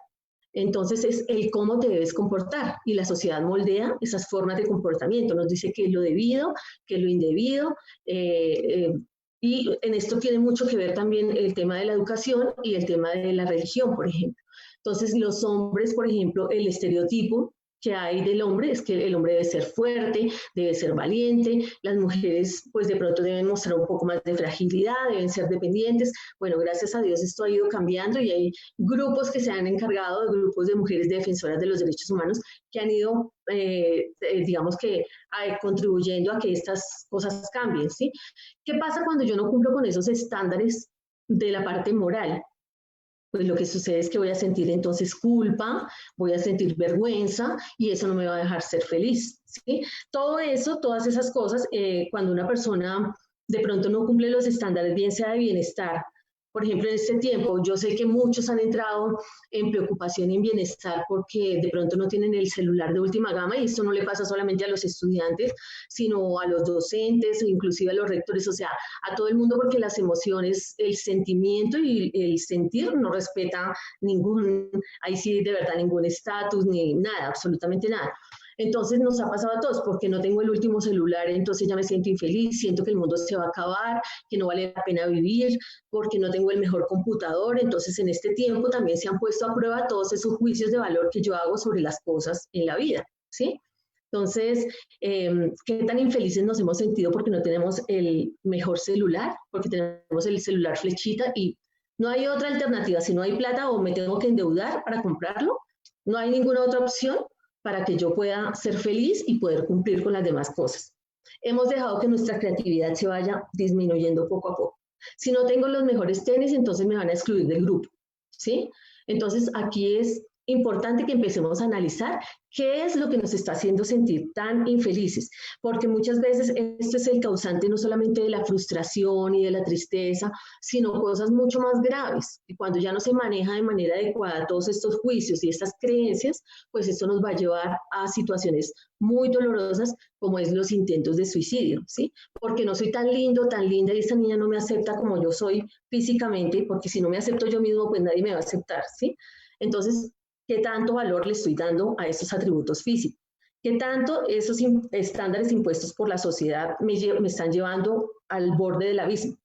Entonces, es el cómo te debes comportar, y la sociedad moldea esas formas de comportamiento. Nos dice que es lo debido, que es lo indebido, y en esto tiene mucho que ver también el tema de la educación y el tema de la religión, por ejemplo. Entonces, los hombres, por ejemplo, el estereotipo que hay del hombre es que el hombre debe ser fuerte, debe ser valiente, las mujeres pues de pronto deben mostrar un poco más de fragilidad, deben ser dependientes. Bueno, gracias a Dios esto ha ido cambiando y hay grupos que se han encargado, de grupos de mujeres defensoras de los derechos humanos que han ido, digamos que, contribuyendo a que estas cosas cambien, ¿sí? ¿Qué pasa cuando yo no cumplo con esos estándares de la parte moral? Pues lo que sucede es que voy a sentir entonces culpa, voy a sentir vergüenza, y eso no me va a dejar ser feliz, ¿sí? Todo eso, todas esas cosas, cuando una persona de pronto no cumple los estándares, bien sea de bienestar. Por ejemplo, en este tiempo, yo sé que muchos han entrado en preocupación y en bienestar porque de pronto no tienen el celular de última gama, y esto no le pasa solamente a los estudiantes, sino a los docentes, inclusive a los rectores, o sea, a todo el mundo, porque las emociones, el sentimiento y el sentir no respeta ahí sí de verdad ningún estatus, ni nada, absolutamente nada. Entonces nos ha pasado a todos, porque no tengo el último celular, entonces ya me siento infeliz, siento que el mundo se va a acabar, que no vale la pena vivir, porque no tengo el mejor computador. Entonces en este tiempo también se han puesto a prueba todos esos juicios de valor que yo hago sobre las cosas en la vida, ¿sí? Entonces, ¿qué tan infelices nos hemos sentido porque no tenemos el mejor celular? Porque tenemos el celular flechita y no hay otra alternativa. Si no hay plata o me tengo que endeudar para comprarlo, no hay ninguna otra opción para que yo pueda ser feliz y poder cumplir con las demás cosas. Hemos dejado que nuestra creatividad se vaya disminuyendo poco a poco. Si no tengo los mejores tenis, entonces me van a excluir del grupo, ¿sí? Entonces aquí es importante que empecemos a analizar qué es lo que nos está haciendo sentir tan infelices, porque muchas veces esto es el causante no solamente de la frustración y de la tristeza, sino cosas mucho más graves. Y cuando ya no se maneja de manera adecuada todos estos juicios y estas creencias, pues esto nos va a llevar a situaciones muy dolorosas, como es los intentos de suicidio, ¿sí? Porque no soy tan lindo, tan linda, y esta niña no me acepta como yo soy físicamente, porque si no me acepto yo mismo, pues nadie me va a aceptar, ¿sí? Entonces, ¿qué tanto valor le estoy dando a estos atributos físicos? ¿Qué tanto esos estándares impuestos por la sociedad me están llevando al borde del abismo?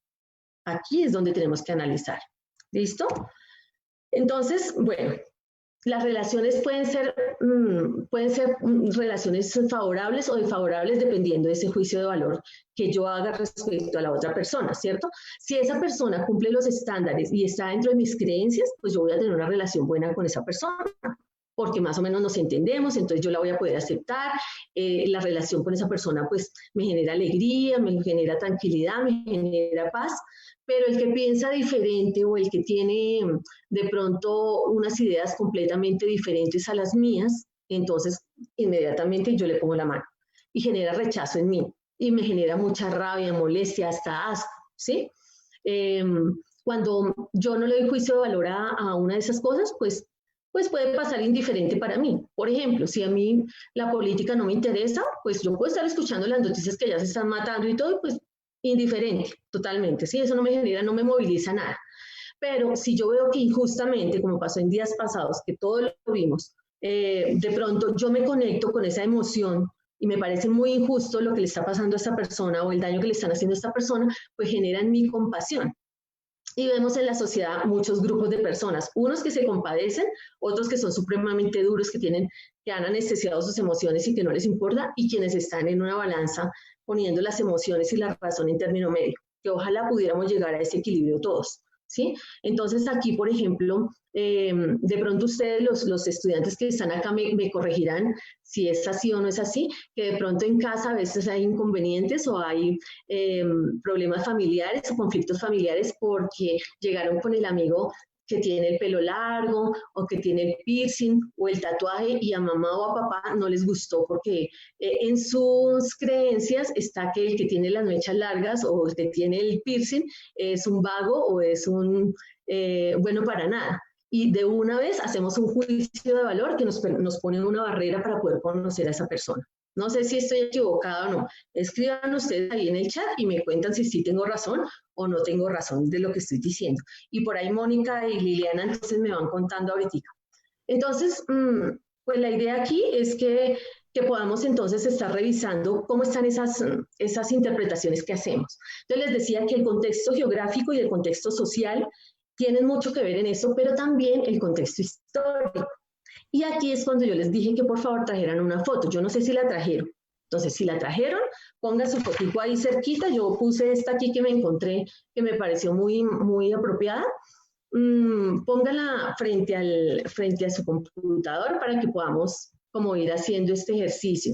Aquí es donde tenemos que analizar. ¿Listo? Entonces, bueno, las relaciones pueden ser relaciones favorables o desfavorables dependiendo de ese juicio de valor que yo haga respecto a la otra persona, ¿cierto? Si esa persona cumple los estándares y está dentro de mis creencias, pues yo voy a tener una relación buena con esa persona, porque más o menos nos entendemos, entonces yo la voy a poder aceptar, la relación con esa persona pues me genera alegría, me genera tranquilidad, me genera paz, pero el que piensa diferente o el que tiene de pronto unas ideas completamente diferentes a las mías, entonces inmediatamente yo le pongo la mano y genera rechazo en mí y me genera mucha rabia, molestia, hasta asco, ¿sí? Cuando yo no le doy juicio de valor a una de esas cosas, pues puede pasar indiferente para mí. Por ejemplo, si a mí la política no me interesa, pues yo puedo estar escuchando las noticias que ya se están matando y todo, pues indiferente, totalmente, ¿sí? Eso no me genera, no me moviliza nada. Pero si yo veo que injustamente, como pasó en días pasados, que todos lo vimos, de pronto yo me conecto con esa emoción y me parece muy injusto lo que le está pasando a esta persona o el daño que le están haciendo a esta persona, pues genera en mí compasión. Y vemos en la sociedad muchos grupos de personas, unos que se compadecen, otros que son supremamente duros, que han anestesiado sus emociones y que no les importa, y quienes están en una balanza poniendo las emociones y la razón en término medio, que ojalá pudiéramos llegar a ese equilibrio todos, ¿sí? Entonces aquí, por ejemplo, de pronto ustedes, los estudiantes que están acá me corregirán si es así o no es así, que de pronto en casa a veces hay inconvenientes o hay problemas familiares o conflictos familiares porque llegaron con el amigo que tiene el pelo largo o que tiene el piercing o el tatuaje y a mamá o a papá no les gustó porque en sus creencias está que el que tiene las mechas largas o el que tiene el piercing es un vago o es un bueno para nada. Y de una vez hacemos un juicio de valor que nos pone una barrera para poder conocer a esa persona. No sé si estoy equivocada o no. Escriban ustedes ahí en el chat y me cuentan si sí tengo razón o no tengo razón de lo que estoy diciendo. Y por ahí Mónica y Liliana entonces me van contando ahorita. Entonces, pues la idea aquí es que podamos entonces estar revisando cómo están esas interpretaciones que hacemos. Entonces les decía que el contexto geográfico y el contexto social tienen mucho que ver en eso, pero también el contexto histórico. Y aquí es cuando yo les dije que por favor trajeran una foto. Yo no sé si la trajeron. Entonces, si la trajeron, ponga su fotico ahí cerquita. Yo puse esta aquí que me encontré, que me pareció muy, muy apropiada. Póngala frente a su computador para que podamos como ir haciendo este ejercicio.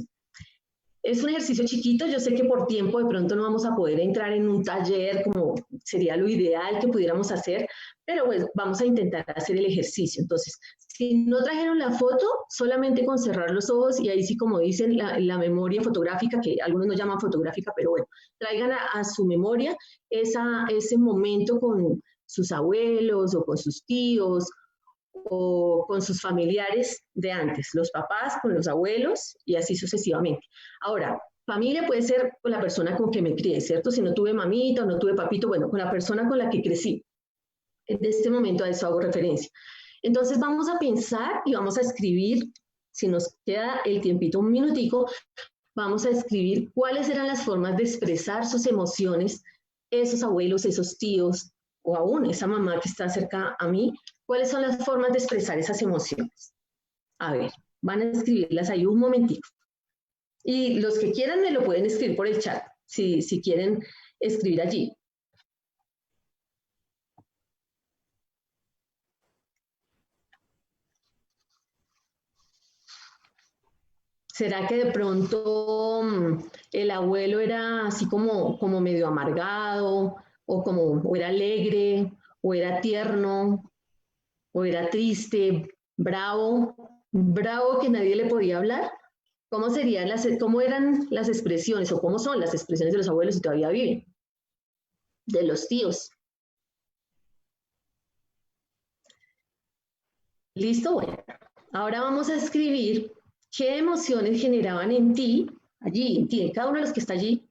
Es un ejercicio chiquito, yo sé que por tiempo de pronto no vamos a poder entrar en un taller como sería lo ideal que pudiéramos hacer, pero pues vamos a intentar hacer el ejercicio. Entonces, si no trajeron la foto, solamente con cerrar los ojos y ahí sí, como dicen, la memoria fotográfica, que algunos no llaman fotográfica, pero bueno, traigan a su memoria ese momento con sus abuelos o con sus tíos o con sus familiares de antes, los papás con los abuelos y así sucesivamente. Ahora, familia puede ser con la persona con que me crié, ¿cierto? Si no tuve mamita o no tuve papito, bueno, con la persona con la que crecí. En este momento a eso hago referencia. Entonces vamos a pensar y vamos a escribir, si nos queda el tiempito, un minutico, vamos a escribir cuáles eran las formas de expresar sus emociones, esos abuelos, esos tíos, o aún esa mamá que está cerca a mí, cuáles son las formas de expresar esas emociones. A ver, van a escribirlas ahí un momentito. Y los que quieran me lo pueden escribir por el chat, si quieren escribir allí. ¿Será que de pronto el abuelo era así como medio amargado, o era alegre, o era tierno, o era triste, bravo que nadie le podía hablar? ¿Cómo eran las expresiones, o cómo son las expresiones de los abuelos si todavía viven? De los tíos. ¿Listo? Bueno, ahora vamos a escribir qué emociones generaban en ti, allí, en ti, en cada uno de los que está allí,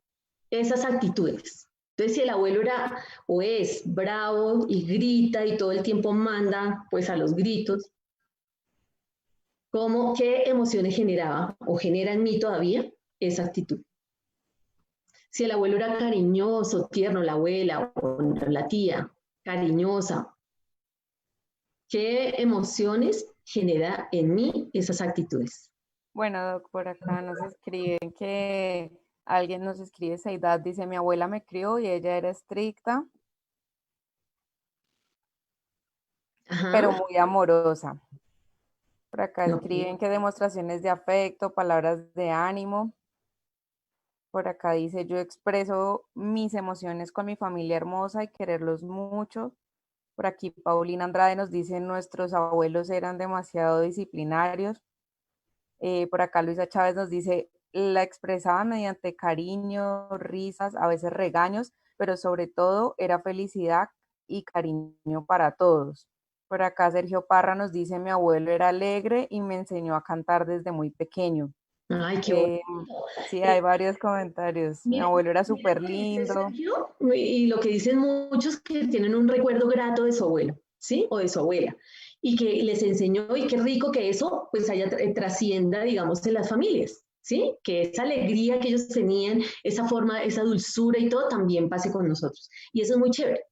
esas actitudes. Entonces, si el abuelo era o es bravo y grita y todo el tiempo manda, pues a los gritos, ¿Qué emociones generaba o genera en mí todavía esa actitud? Si el abuelo era cariñoso, tierno, la abuela o la tía, cariñosa, ¿qué emociones genera en mí esas actitudes? Bueno, Doc, por acá nos escriben que alguien nos escribe esa edad, dice, mi abuela me crió y ella era estricta, pero Ajá. muy amorosa. Por acá No. escriben que demostraciones de afecto, palabras de ánimo. Por acá dice, yo expreso mis emociones con mi familia hermosa y quererlos mucho. Por aquí Paulina Andrade nos dice, nuestros abuelos eran demasiado disciplinarios. Por acá Luisa Chávez nos dice, la expresaban mediante cariño, risas, a veces regaños, pero sobre todo era felicidad y cariño para todos. Por acá Sergio Parra nos dice, mi abuelo era alegre y me enseñó a cantar desde muy pequeño. Ay, qué bonito. Sí, hay varios comentarios. Mi abuelo era súper lindo. Sergio, y lo que dicen muchos que tienen un recuerdo grato de su abuelo, ¿sí? O de su abuela, y que les enseñó, y qué rico que eso pues trascienda, digamos, en las familias, ¿sí? Que esa alegría que ellos tenían, esa forma, esa dulzura y todo también pase con nosotros. Y eso es muy chévere,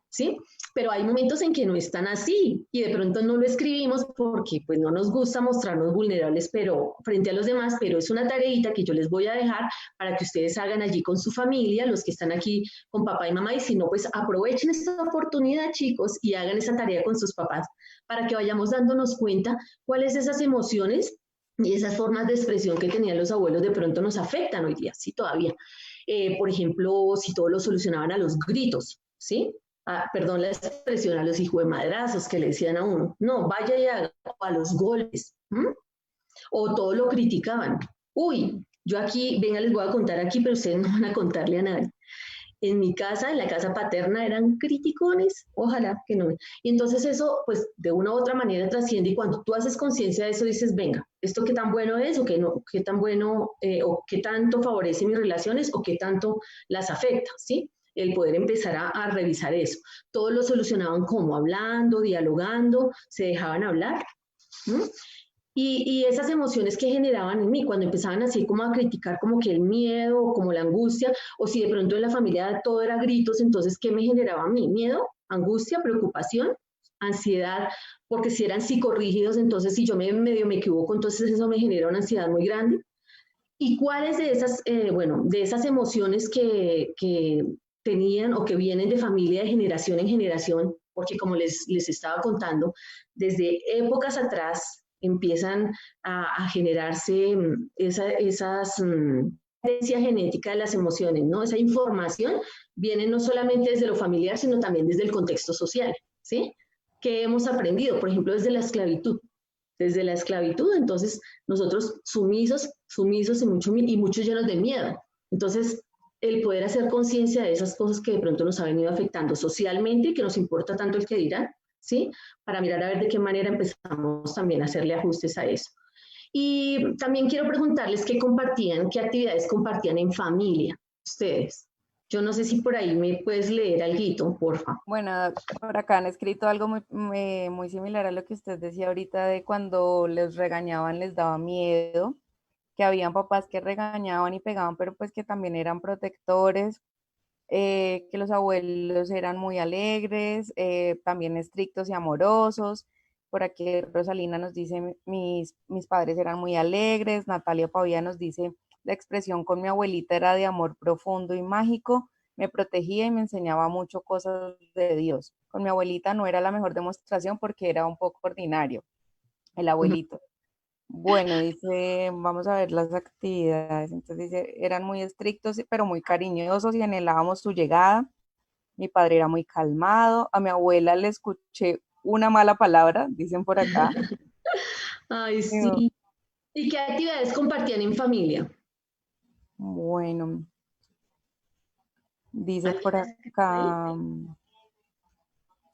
¿sí? Pero hay momentos en que no están así y de pronto no lo escribimos porque pues no nos gusta mostrarnos vulnerables pero frente a los demás, pero es una tareita que yo les voy a dejar para que ustedes hagan allí con su familia, los que están aquí con papá y mamá, y si no, pues aprovechen esta oportunidad, chicos, y hagan esa tarea con sus papás para que vayamos dándonos cuenta cuáles esas emociones y esas formas de expresión que tenían los abuelos de pronto nos afectan hoy día, sí, todavía. Por ejemplo, si todo lo solucionaban a los gritos, ¿sí? Perdón la expresión, a los hijos de madrazos que le decían a uno, no, vaya y haga, a los golpes, o todo lo criticaban. Uy, yo aquí, venga, les voy a contar aquí, pero ustedes no van a contarle a nadie. En mi casa, en la casa paterna, eran criticones, ojalá que no. Y entonces eso, pues, de una u otra manera trasciende, y cuando tú haces conciencia de eso, dices, venga, ¿esto qué tan bueno es o qué no, qué tan bueno, o qué tanto favorece mis relaciones o qué tanto las afecta, ¿sí? El poder empezar a revisar eso. Todos lo solucionaban como hablando, dialogando, se dejaban hablar. Y esas emociones que generaban en mí, cuando empezaban así como a criticar como que el miedo o como la angustia, o si de pronto en la familia todo era gritos, entonces, ¿qué me generaba a mí? Miedo, angustia, preocupación, ansiedad, porque si eran psicorrígidos, entonces si yo medio me equivoco, entonces eso me genera una ansiedad muy grande. ¿Y cuáles de esas, de esas emociones que tenían o que vienen de familia de generación en generación, porque como les estaba contando, desde épocas atrás empiezan a generarse esas herencia genética de las emociones, ¿no? Esa información viene no solamente desde lo familiar, sino también desde el contexto social, ¿sí? Que hemos aprendido, por ejemplo, desde la esclavitud. Desde la esclavitud, entonces, nosotros sumisos y muchos llenos de miedo. Entonces, el poder hacer conciencia de esas cosas que de pronto nos ha venido afectando socialmente y que nos importa tanto el que dirán, ¿sí? Para mirar a ver de qué manera empezamos también a hacerle ajustes a eso. Y también quiero preguntarles qué actividades compartían en familia, ustedes. Yo no sé si por ahí me puedes leer algo, porfa. Bueno, por acá han escrito algo muy similar a lo que usted decía ahorita de cuando les regañaban les daba miedo, que habían papás que regañaban y pegaban, pero pues que también eran protectores, que los abuelos eran muy alegres, también estrictos y amorosos. Por aquí Rosalina nos dice, mis padres eran muy alegres. Natalia Pavía nos dice, la expresión con mi abuelita era de amor profundo y mágico, me protegía y me enseñaba mucho cosas de Dios. Con mi abuelita no era la mejor demostración porque era un poco ordinario, el abuelito. Bueno, dice, vamos a ver las actividades. Entonces dice, eran muy estrictos, pero muy cariñosos y anhelábamos su llegada. Mi padre era muy calmado. A mi abuela le escuché una mala palabra, dicen por acá. Ay, sí. ¿Y qué actividades compartían en familia? Bueno, dice por acá,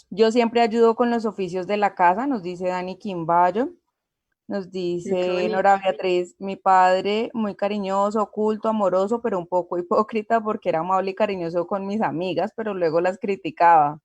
yo siempre ayudo con los oficios de la casa, nos dice Dani Quimbayo. Nos dice Nora Beatriz, mi padre muy cariñoso, oculto, amoroso, pero un poco hipócrita porque era amable y cariñoso con mis amigas, pero luego las criticaba.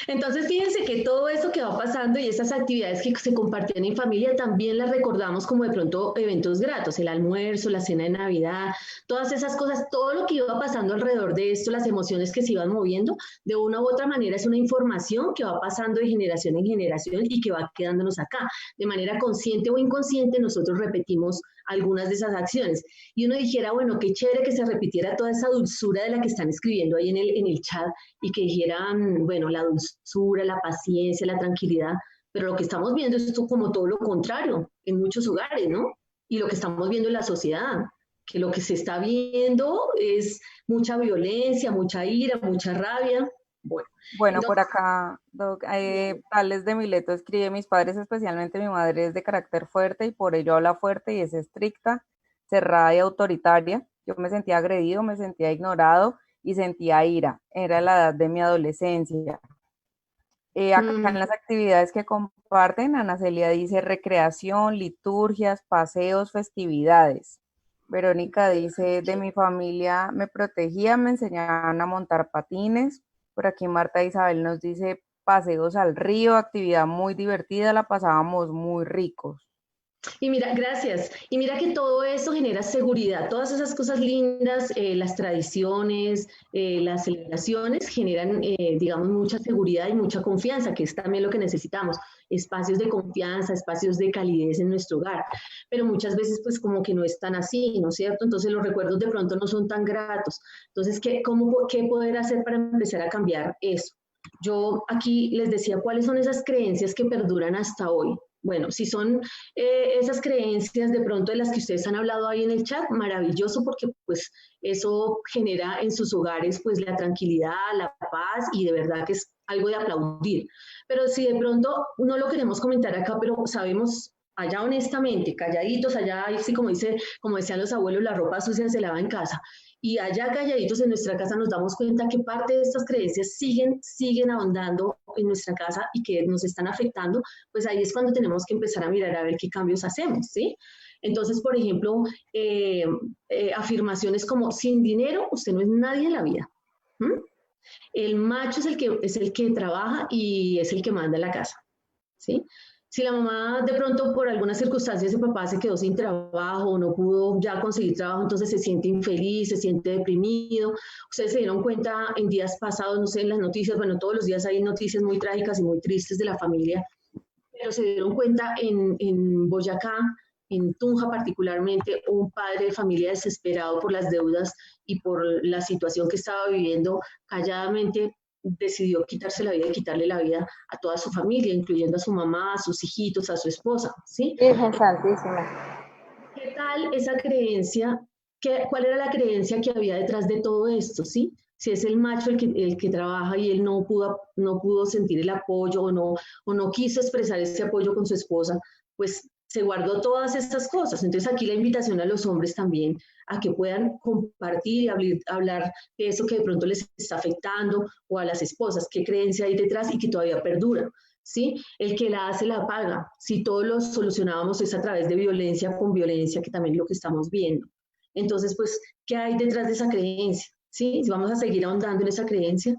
Entonces, fíjense que todo eso que va pasando y esas actividades que se compartían en familia también las recordamos como de pronto eventos gratos, el almuerzo, la cena de Navidad, todas esas cosas, todo lo que iba pasando alrededor de esto, las emociones que se iban moviendo, de una u otra manera es una información que va pasando de generación en generación y que va quedándonos acá. De manera consciente o inconsciente, nosotros repetimos algunas de esas acciones. Y uno dijera, bueno, qué chévere que se repitiera toda esa dulzura de la que están escribiendo ahí en el chat y que dijeran, bueno, la dulzura, la paciencia, la tranquilidad, pero lo que estamos viendo es esto como todo lo contrario en muchos hogares, ¿no? Y lo que estamos viendo en la sociedad, que lo que se está viendo es mucha violencia, mucha ira, mucha rabia. Bueno, por acá, Tales de Mileto escribe: mis padres, especialmente mi madre, es de carácter fuerte y por ello habla fuerte y es estricta, cerrada y autoritaria. Yo me sentía agredido, me sentía ignorado y sentía ira. Era la edad de mi adolescencia. Acá en las actividades que comparten, Ana Celia dice recreación, liturgias, paseos, festividades. Verónica dice: de mi familia me protegían, me enseñaban a montar patines. Por aquí Marta Isabel nos dice paseos al río, actividad muy divertida, la pasábamos muy ricos. Y mira, gracias. Y mira que todo eso genera seguridad. Todas esas cosas lindas, las tradiciones, las celebraciones generan, digamos, mucha seguridad y mucha confianza, que es también lo que necesitamos. Espacios de confianza, espacios de calidez en nuestro hogar. Pero muchas veces, pues, como que no es tan así, ¿no es cierto? Entonces, los recuerdos de pronto no son tan gratos. Entonces, ¿qué poder hacer para empezar a cambiar eso? Yo aquí les decía cuáles son esas creencias que perduran hasta hoy. Bueno, si son esas creencias de pronto de las que ustedes han hablado ahí en el chat, maravilloso, porque pues eso genera en sus hogares pues la tranquilidad, la paz, y de verdad que es algo de aplaudir. Pero si de pronto no lo queremos comentar acá, pero sabemos allá honestamente, calladitos, allá, sí, como decían los abuelos, la ropa sucia se lava en casa. Y allá calladitos en nuestra casa nos damos cuenta que parte de estas creencias siguen ahondando en nuestra casa y que nos están afectando, pues ahí es cuando tenemos que empezar a mirar a ver qué cambios hacemos, ¿sí? Entonces, por ejemplo, afirmaciones como: sin dinero usted no es nadie en la vida. El macho es el que trabaja y es el que manda en la casa, ¿sí? Si la mamá de pronto por alguna circunstancia ese papá se quedó sin trabajo o no pudo ya conseguir trabajo, entonces se siente infeliz, se siente deprimido. Ustedes se dieron cuenta en días pasados, no sé, en las noticias, bueno, todos los días hay noticias muy trágicas y muy tristes de la familia, pero se dieron cuenta en Boyacá, en Tunja particularmente, un padre de familia desesperado por las deudas y por la situación que estaba viviendo, calladamente decidió quitarse la vida y quitarle la vida a toda su familia, incluyendo a su mamá, a sus hijitos, a su esposa, ¿sí? Virgen Santísima. ¿Qué tal esa creencia? ¿Cuál era la creencia que había detrás de todo esto, sí? Si es el macho el que trabaja y él no pudo sentir el apoyo o no quiso expresar ese apoyo con su esposa, pues se guardó todas estas cosas. Entonces aquí la invitación a los hombres también a que puedan compartir y hablar de eso que de pronto les está afectando, o a las esposas, qué creencia hay detrás y que todavía perdura, ¿sí? El que la hace la paga. Si todos lo solucionábamos es a través de violencia con violencia, que también es lo que estamos viendo. Entonces, pues, ¿qué hay detrás de esa creencia? ¿Sí? Si vamos a seguir ahondando en esa creencia.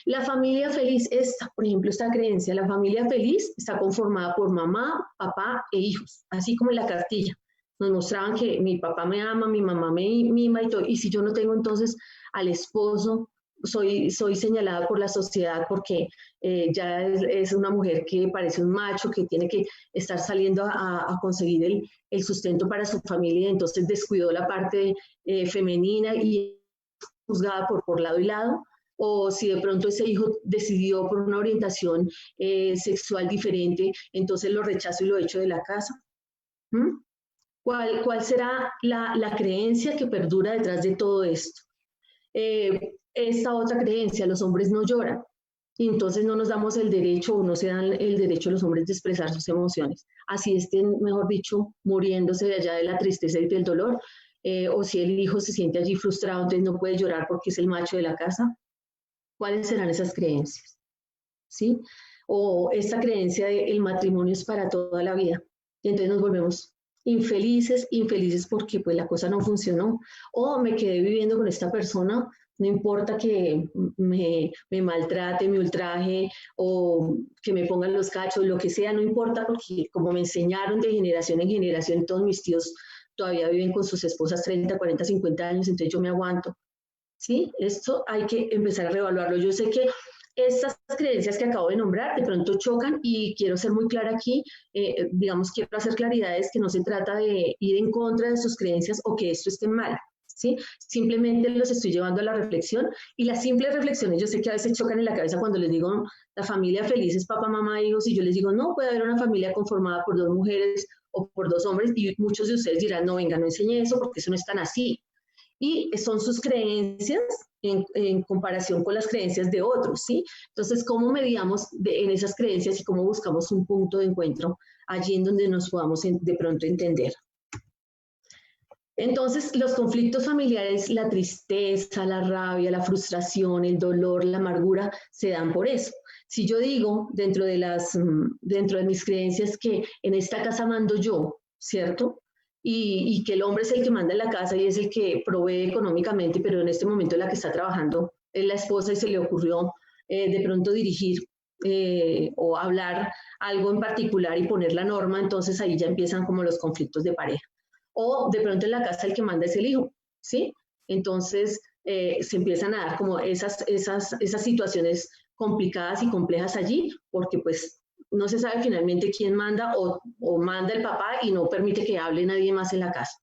La familia feliz, por ejemplo, esta creencia, la familia feliz está conformada por mamá, papá e hijos, así como en la cartilla. Nos mostraban que mi papá me ama, mi mamá me mima y todo, y si yo no tengo entonces al esposo, soy señalada por la sociedad porque ya es una mujer que parece un macho, que tiene que estar saliendo a conseguir el sustento para su familia, entonces descuidó la parte femenina y juzgada por lado y lado. O si de pronto ese hijo decidió por una orientación sexual diferente, entonces lo rechazo y lo echo de la casa. ¿Cuál será la creencia que perdura detrás de todo esto? Esta otra creencia: los hombres no lloran, y entonces no nos damos el derecho, o no se dan el derecho a los hombres de expresar sus emociones. Así estén, mejor dicho, muriéndose de allá de la tristeza y del dolor, o si el hijo se siente allí frustrado, entonces no puede llorar porque es el macho de la casa. ¿Cuáles serán esas creencias? ¿Sí? O esta creencia de el matrimonio es para toda la vida. Y entonces nos volvemos infelices, infelices porque pues la cosa no funcionó, o me quedé viviendo con esta persona, no importa que me maltrate, me ultraje, o que me pongan los cachos, lo que sea, no importa, porque como me enseñaron de generación en generación, todos mis tíos todavía viven con sus esposas 30, 40, 50 años, entonces yo me aguanto, ¿sí? Esto hay que empezar a reevaluarlo. Yo sé que estas creencias que acabo de nombrar de pronto chocan y quiero ser muy clara aquí, digamos, quiero hacer claridades que no se trata de ir en contra de sus creencias o que esto esté mal, ¿sí? Simplemente los estoy llevando a la reflexión y las simples reflexiones, yo sé que a veces chocan en la cabeza cuando les digo la familia feliz es papá, mamá, hijos, y yo les digo no, puede haber una familia conformada por 2 mujeres o por 2 hombres y muchos de ustedes dirán no, venga, no enseñe eso porque eso no es tan así. Y son sus creencias en comparación con las creencias de otros, ¿sí? Entonces, ¿cómo mediamos en esas creencias y cómo buscamos un punto de encuentro allí en donde nos podamos de pronto entender? Entonces, los conflictos familiares, la tristeza, la rabia, la frustración, el dolor, la amargura, se dan por eso. Si yo digo dentro de mis creencias que en esta casa mando yo, ¿cierto? Y que el hombre es el que manda en la casa y es el que provee económicamente, pero en este momento la que está trabajando es la esposa y se le ocurrió de pronto dirigir o hablar algo en particular y poner la norma, entonces ahí ya empiezan como los conflictos de pareja. O de pronto en la casa el que manda es el hijo, ¿sí? Entonces se empiezan a dar como esas situaciones complicadas y complejas allí, porque pues no se sabe finalmente quién manda o manda el papá y no permite que hable nadie más en la casa.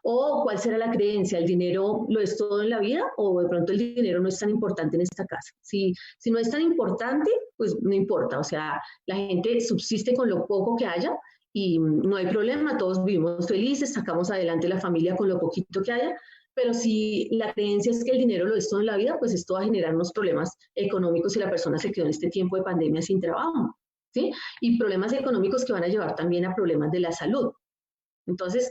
O cuál será la creencia, ¿el dinero lo es todo en la vida o de pronto el dinero no es tan importante en esta casa? Si no es tan importante, pues no importa, o sea, la gente subsiste con lo poco que haya y no hay problema, todos vivimos felices, sacamos adelante la familia con lo poquito que haya, pero si la creencia es que el dinero lo es todo en la vida, pues esto va a generar unos problemas económicos si la persona se quedó en este tiempo de pandemia sin trabajo, ¿sí? Y problemas económicos que van a llevar también a problemas de la salud. Entonces,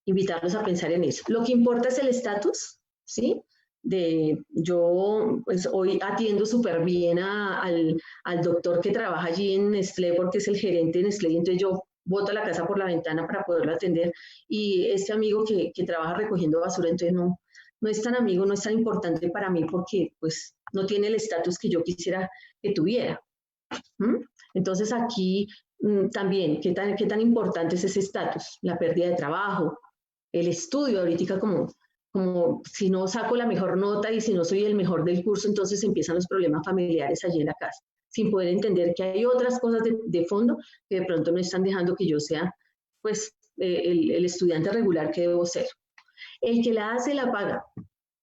invitarlos a pensar en eso. Lo que importa es el estatus, ¿sí? Yo pues hoy atiendo súper bien al doctor que trabaja allí en Nestlé porque es el gerente de Nestlé, y entonces yo boto la casa por la ventana para poderlo atender, y este amigo que trabaja recogiendo basura, entonces no es tan amigo, no es tan importante para mí porque pues no tiene el estatus que yo quisiera que tuviera. Entonces aquí también, ¿qué tan importante es ese estatus? La pérdida de trabajo, el estudio, ahorita como si no saco la mejor nota y si no soy el mejor del curso, entonces empiezan los problemas familiares allí en la casa, sin poder entender que hay otras cosas de fondo que de pronto no están dejando que yo sea pues el estudiante regular que debo ser. El que la hace, la paga.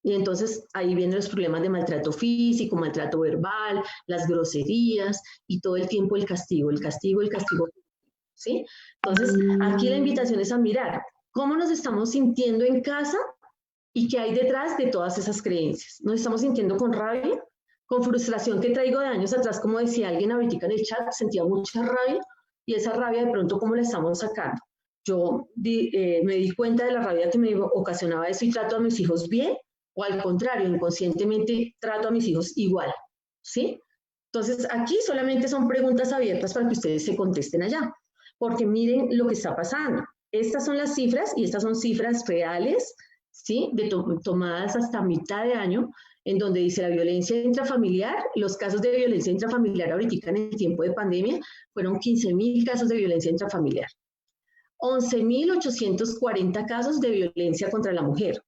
Y entonces ahí vienen los problemas de maltrato físico, maltrato verbal, las groserías y todo el tiempo el castigo, ¿sí? Entonces aquí la invitación es a mirar cómo nos estamos sintiendo en casa y qué hay detrás de todas esas creencias. ¿Nos estamos sintiendo con rabia? Con frustración que traigo de años atrás, como decía alguien ahorita en el chat, sentía mucha rabia, y esa rabia de pronto, ¿cómo la estamos sacando? Yo me di cuenta de la rabia que me ocasionaba eso y trato a mis hijos bien, o al contrario, inconscientemente trato a mis hijos igual, ¿sí? Entonces, aquí solamente son preguntas abiertas para que ustedes se contesten allá, porque miren lo que está pasando. Estas son las cifras, y estas son cifras reales, ¿sí? Tomadas hasta mitad de año, en donde dice la violencia intrafamiliar, los casos de violencia intrafamiliar ahorita en el tiempo de pandemia fueron 15.000 casos de violencia intrafamiliar, 11.840 casos de violencia contra la mujer,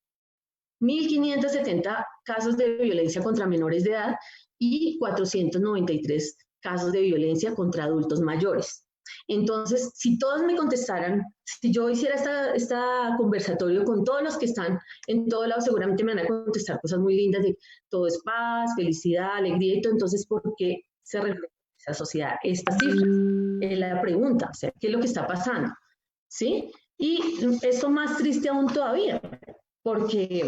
1.570 casos de violencia contra menores de edad y 493 casos de violencia contra adultos mayores. Entonces, si todos me contestaran, si yo hiciera esta conversatorio con todos los que están en todo lado, seguramente me van a contestar cosas muy lindas de todo es paz, felicidad, alegría y todo. Entonces, ¿por qué se refleja en esa sociedad estas cifras? Es la pregunta, o sea, ¿qué es lo que está pasando? ¿Sí? Y esto más triste aún todavía, porque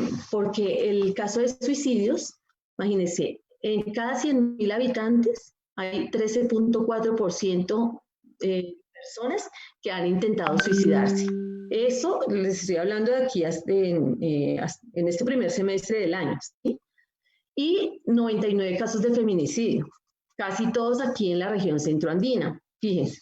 el caso de suicidios, imagínense, en cada 100.000 habitantes hay 13.4% personas que han intentado suicidarse. Eso les estoy hablando de aquí en este primer semestre del año, ¿sí? Y 99 casos de feminicidio, casi todos aquí en la región centroandina. Fíjense.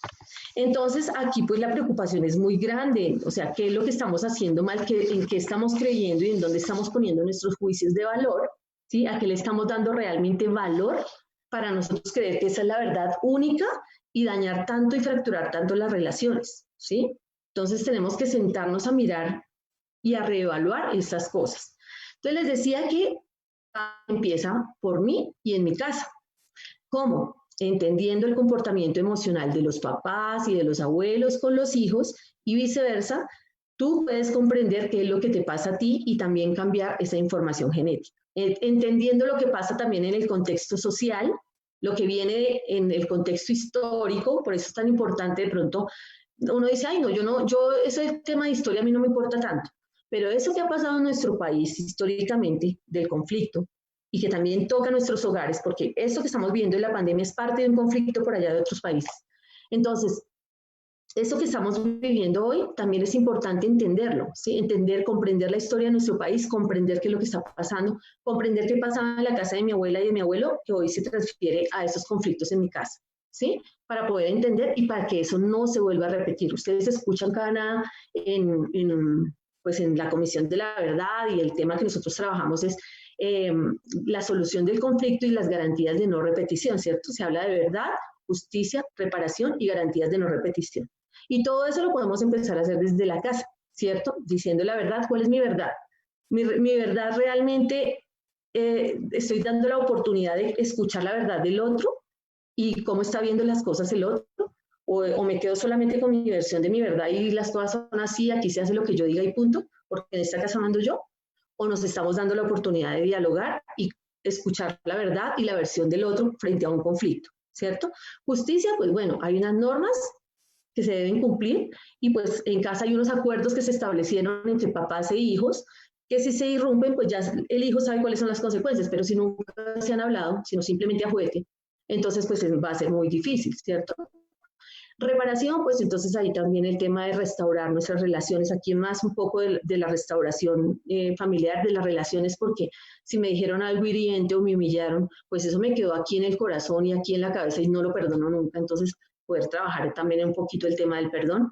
Entonces, aquí pues la preocupación es muy grande, o sea, ¿qué es lo que estamos haciendo mal? ¿En qué estamos creyendo y en dónde estamos poniendo nuestros juicios de valor? ¿Sí? ¿A qué le estamos dando realmente valor para nosotros creer que esa es la verdad única y dañar tanto y fracturar tanto las relaciones? ¿Sí? Entonces tenemos que sentarnos a mirar y a reevaluar estas cosas. Entonces les decía que empieza por mí y en mi casa. ¿Cómo? Entendiendo el comportamiento emocional de los papás y de los abuelos con los hijos y viceversa, tú puedes comprender qué es lo que te pasa a ti y también cambiar esa información genética. Entendiendo lo que pasa también en el contexto social, lo que viene en el contexto histórico, por eso es tan importante de pronto, uno dice, ay no, ese tema de historia a mí no me importa tanto, pero eso que ha pasado en nuestro país históricamente del conflicto, y que también toca nuestros hogares, porque esto que estamos viendo en la pandemia es parte de un conflicto por allá de otros países. Entonces, eso que estamos viviendo hoy también es importante entenderlo, ¿sí? Comprender la historia de nuestro país, comprender qué es lo que está pasando, comprender qué pasaba en la casa de mi abuela y de mi abuelo, que hoy se transfiere a esos conflictos en mi casa, ¿sí? Para poder entender y para que eso no se vuelva a repetir. Ustedes escuchan cada pues en la Comisión de la Verdad, y el tema que nosotros trabajamos es la solución del conflicto y las garantías de no repetición, ¿cierto? Se habla de verdad, justicia, reparación y garantías de no repetición. Y todo eso lo podemos empezar a hacer desde la casa, ¿cierto? Diciendo la verdad, ¿cuál es mi verdad? Mi verdad realmente, estoy dando la oportunidad de escuchar la verdad del otro y cómo está viendo las cosas el otro, o me quedo solamente con mi versión de mi verdad y las cosas son así, aquí se hace lo que yo diga y punto, porque en esta casa mando yo. O nos estamos dando la oportunidad de dialogar y escuchar la verdad y la versión del otro frente a un conflicto, ¿cierto? Justicia, pues bueno, hay unas normas que se deben cumplir y pues en casa hay unos acuerdos que se establecieron entre papás e hijos que si se irrumpen, pues ya el hijo sabe cuáles son las consecuencias, pero si nunca se han hablado, sino simplemente a juguete, entonces pues va a ser muy difícil, ¿cierto? Reparación, pues entonces ahí también el tema de restaurar nuestras relaciones, aquí más un poco de la restauración familiar, de las relaciones, porque si me dijeron algo hiriente o me humillaron, pues eso me quedó aquí en el corazón y aquí en la cabeza y no lo perdono nunca, entonces poder trabajar también un poquito el tema del perdón.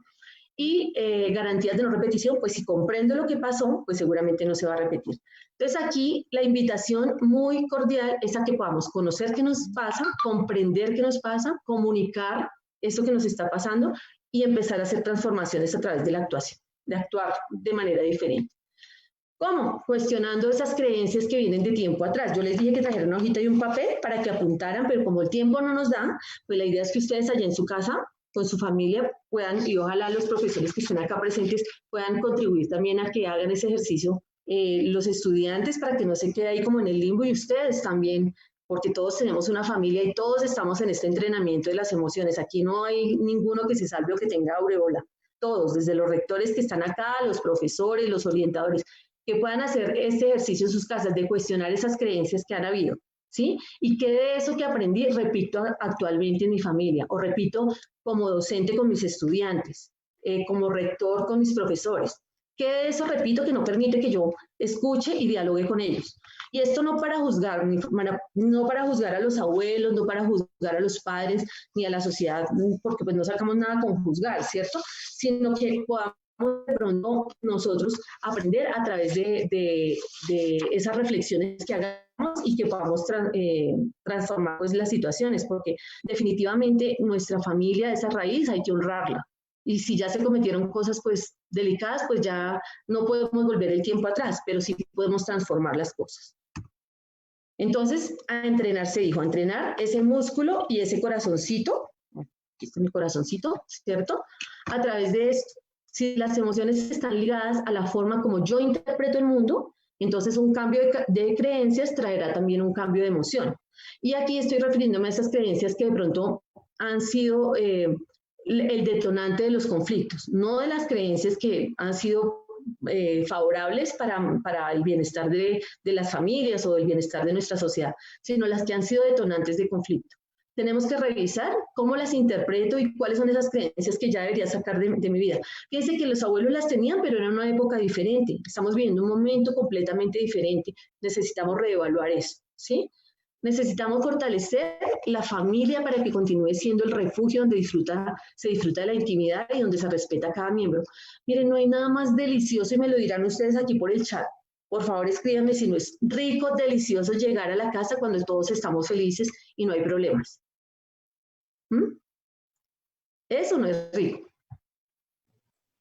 Y garantías de no repetición, pues si comprendo lo que pasó, pues seguramente no se va a repetir. Entonces aquí la invitación muy cordial es a que podamos conocer qué nos pasa, comprender qué nos pasa, comunicar eso que nos está pasando y empezar a hacer transformaciones a través de la actuación, de actuar de manera diferente. ¿Cómo? Cuestionando esas creencias que vienen de tiempo atrás. Yo les dije que trajeran una hojita y un papel para que apuntaran, pero como el tiempo no nos da, pues la idea es que ustedes allá en su casa, con su familia, puedan, y ojalá los profesores que estén acá presentes, puedan contribuir también a que hagan ese ejercicio los estudiantes para que no se quede ahí como en el limbo y ustedes también, porque todos tenemos una familia y todos estamos en este entrenamiento de las emociones. Aquí no hay ninguno que se salve o que tenga aureola. Todos, desde los rectores que están acá, los profesores, los orientadores, que puedan hacer este ejercicio en sus casas de cuestionar esas creencias que han habido, ¿sí? Y que de eso que aprendí, repito actualmente en mi familia, o repito como docente con mis estudiantes, como rector con mis profesores. Que de eso repito que no permite que yo escuche y dialogue con ellos. Y esto no para juzgar, no para juzgar a los abuelos, no para juzgar a los padres, ni a la sociedad, porque pues no sacamos nada con juzgar, ¿cierto? Sino que podamos de pronto nosotros aprender a través de esas reflexiones que hagamos y que podamos transformar pues las situaciones, porque definitivamente nuestra familia, esa raíz, hay que honrarla. Y si ya se cometieron cosas pues delicadas, pues ya no podemos volver el tiempo atrás, pero sí podemos transformar las cosas. Entonces, a entrenarse, dijo, a entrenar ese músculo y ese corazoncito, aquí está mi corazoncito, ¿cierto? A través de esto, si las emociones están ligadas a la forma como yo interpreto el mundo, entonces un cambio de creencias traerá también un cambio de emoción. Y aquí estoy refiriéndome a esas creencias que de pronto han sido el detonante de los conflictos, no de las creencias que han sido favorables para el bienestar de las familias o el bienestar de nuestra sociedad, sino las que han sido detonantes de conflicto. Tenemos que revisar cómo las interpreto y cuáles son esas creencias que ya debería sacar de mi vida. Fíjense que los abuelos las tenían, pero era una época diferente. Estamos viviendo un momento completamente diferente. Necesitamos reevaluar eso, ¿sí? Necesitamos fortalecer la familia para que continúe siendo el refugio donde se disfruta de la intimidad y donde se respeta a cada miembro. Miren, no hay nada más delicioso, y me lo dirán ustedes aquí por el chat. Por favor, escríbanme si no es rico, delicioso llegar a la casa cuando todos estamos felices y no hay problemas. ¿Mm? Eso no es rico.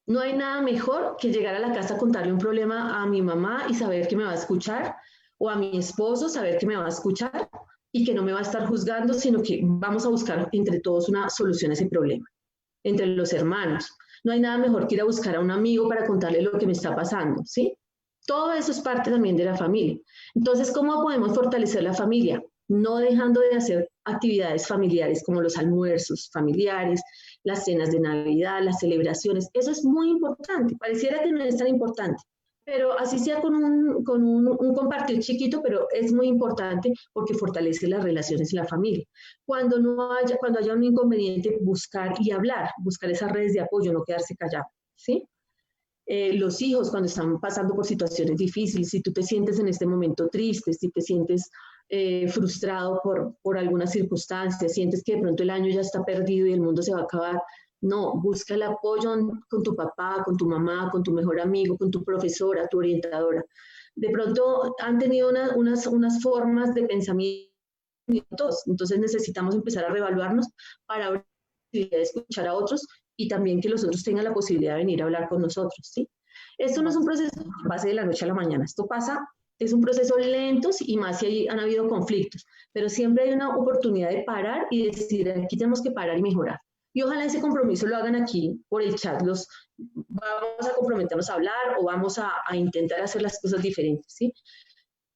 No hay nada mejor que llegar a la casa a contarle un problema a mi mamá y saber que me va a escuchar, o a mi esposo saber que me va a escuchar y que no me va a estar juzgando, sino que vamos a buscar entre todos una solución a ese problema, entre los hermanos. No hay nada mejor que ir a buscar a un amigo para contarle lo que me está pasando, ¿sí? Todo eso es parte también de la familia. Entonces, ¿cómo podemos fortalecer la familia? No dejando de hacer actividades familiares como los almuerzos familiares, las cenas de Navidad, las celebraciones. Eso es muy importante. Pareciera que no es tan importante, pero así sea con un compartir chiquito, pero es muy importante porque fortalece las relaciones en la familia. Cuando haya un inconveniente, buscar y hablar, buscar esas redes de apoyo, no quedarse callado, ¿sí? Los hijos cuando están pasando por situaciones difíciles, si tú te sientes en este momento triste, si te sientes frustrado por alguna circunstancia, sientes que de pronto el año ya está perdido y el mundo se va a acabar, no, busca el apoyo con tu papá, con tu mamá, con tu mejor amigo, con tu profesora, tu orientadora. De pronto han tenido unas formas de pensamiento, entonces necesitamos empezar a reevaluarnos para escuchar a otros y también que los otros tengan la posibilidad de venir a hablar con nosotros, ¿sí? Esto no es un proceso que pase de la noche a la mañana, esto pasa, es un proceso lento y más si han habido conflictos, pero siempre hay una oportunidad de parar y decir, aquí tenemos que parar y mejorar. Y ojalá ese compromiso lo hagan aquí por el chat, vamos a comprometernos a hablar o vamos a intentar hacer las cosas diferentes, ¿sí?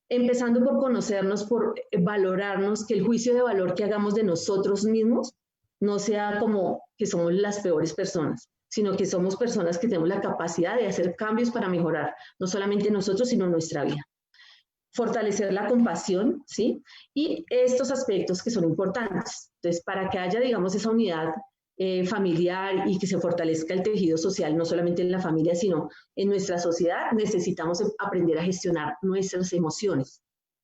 Empezando por conocernos, por valorarnos, que el juicio de valor que hagamos de nosotros mismos no sea como que somos las peores personas, sino que somos personas que tenemos la capacidad de hacer cambios para mejorar, no solamente nosotros, sino nuestra vida. Fortalecer la compasión, ¿sí? Y estos aspectos que son importantes. Entonces, para que haya, digamos, esa unidad familiar y que se fortalezca el tejido social, no solamente en la familia, sino en nuestra sociedad, necesitamos aprender a gestionar nuestras emociones.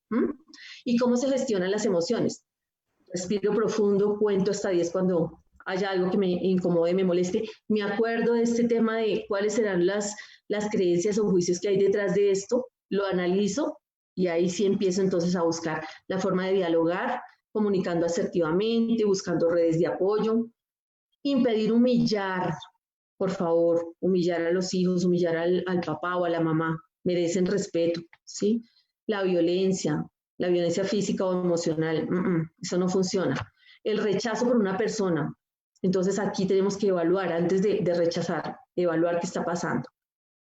¿Mm? ¿Y cómo se gestionan las emociones? Respiro profundo, cuento hasta 10 cuando haya algo que me incomode, me moleste. Me acuerdo de este tema de cuáles serán las creencias o juicios que hay detrás de esto, lo analizo y ahí sí empiezo entonces a buscar la forma de dialogar, comunicando asertivamente, buscando redes de apoyo. Impedir humillar, por favor, humillar a los hijos, humillar al papá o a la mamá, merecen respeto, ¿sí? La violencia física o emocional, eso no funciona. El rechazo por una persona, entonces aquí tenemos que evaluar, antes de rechazar, evaluar qué está pasando.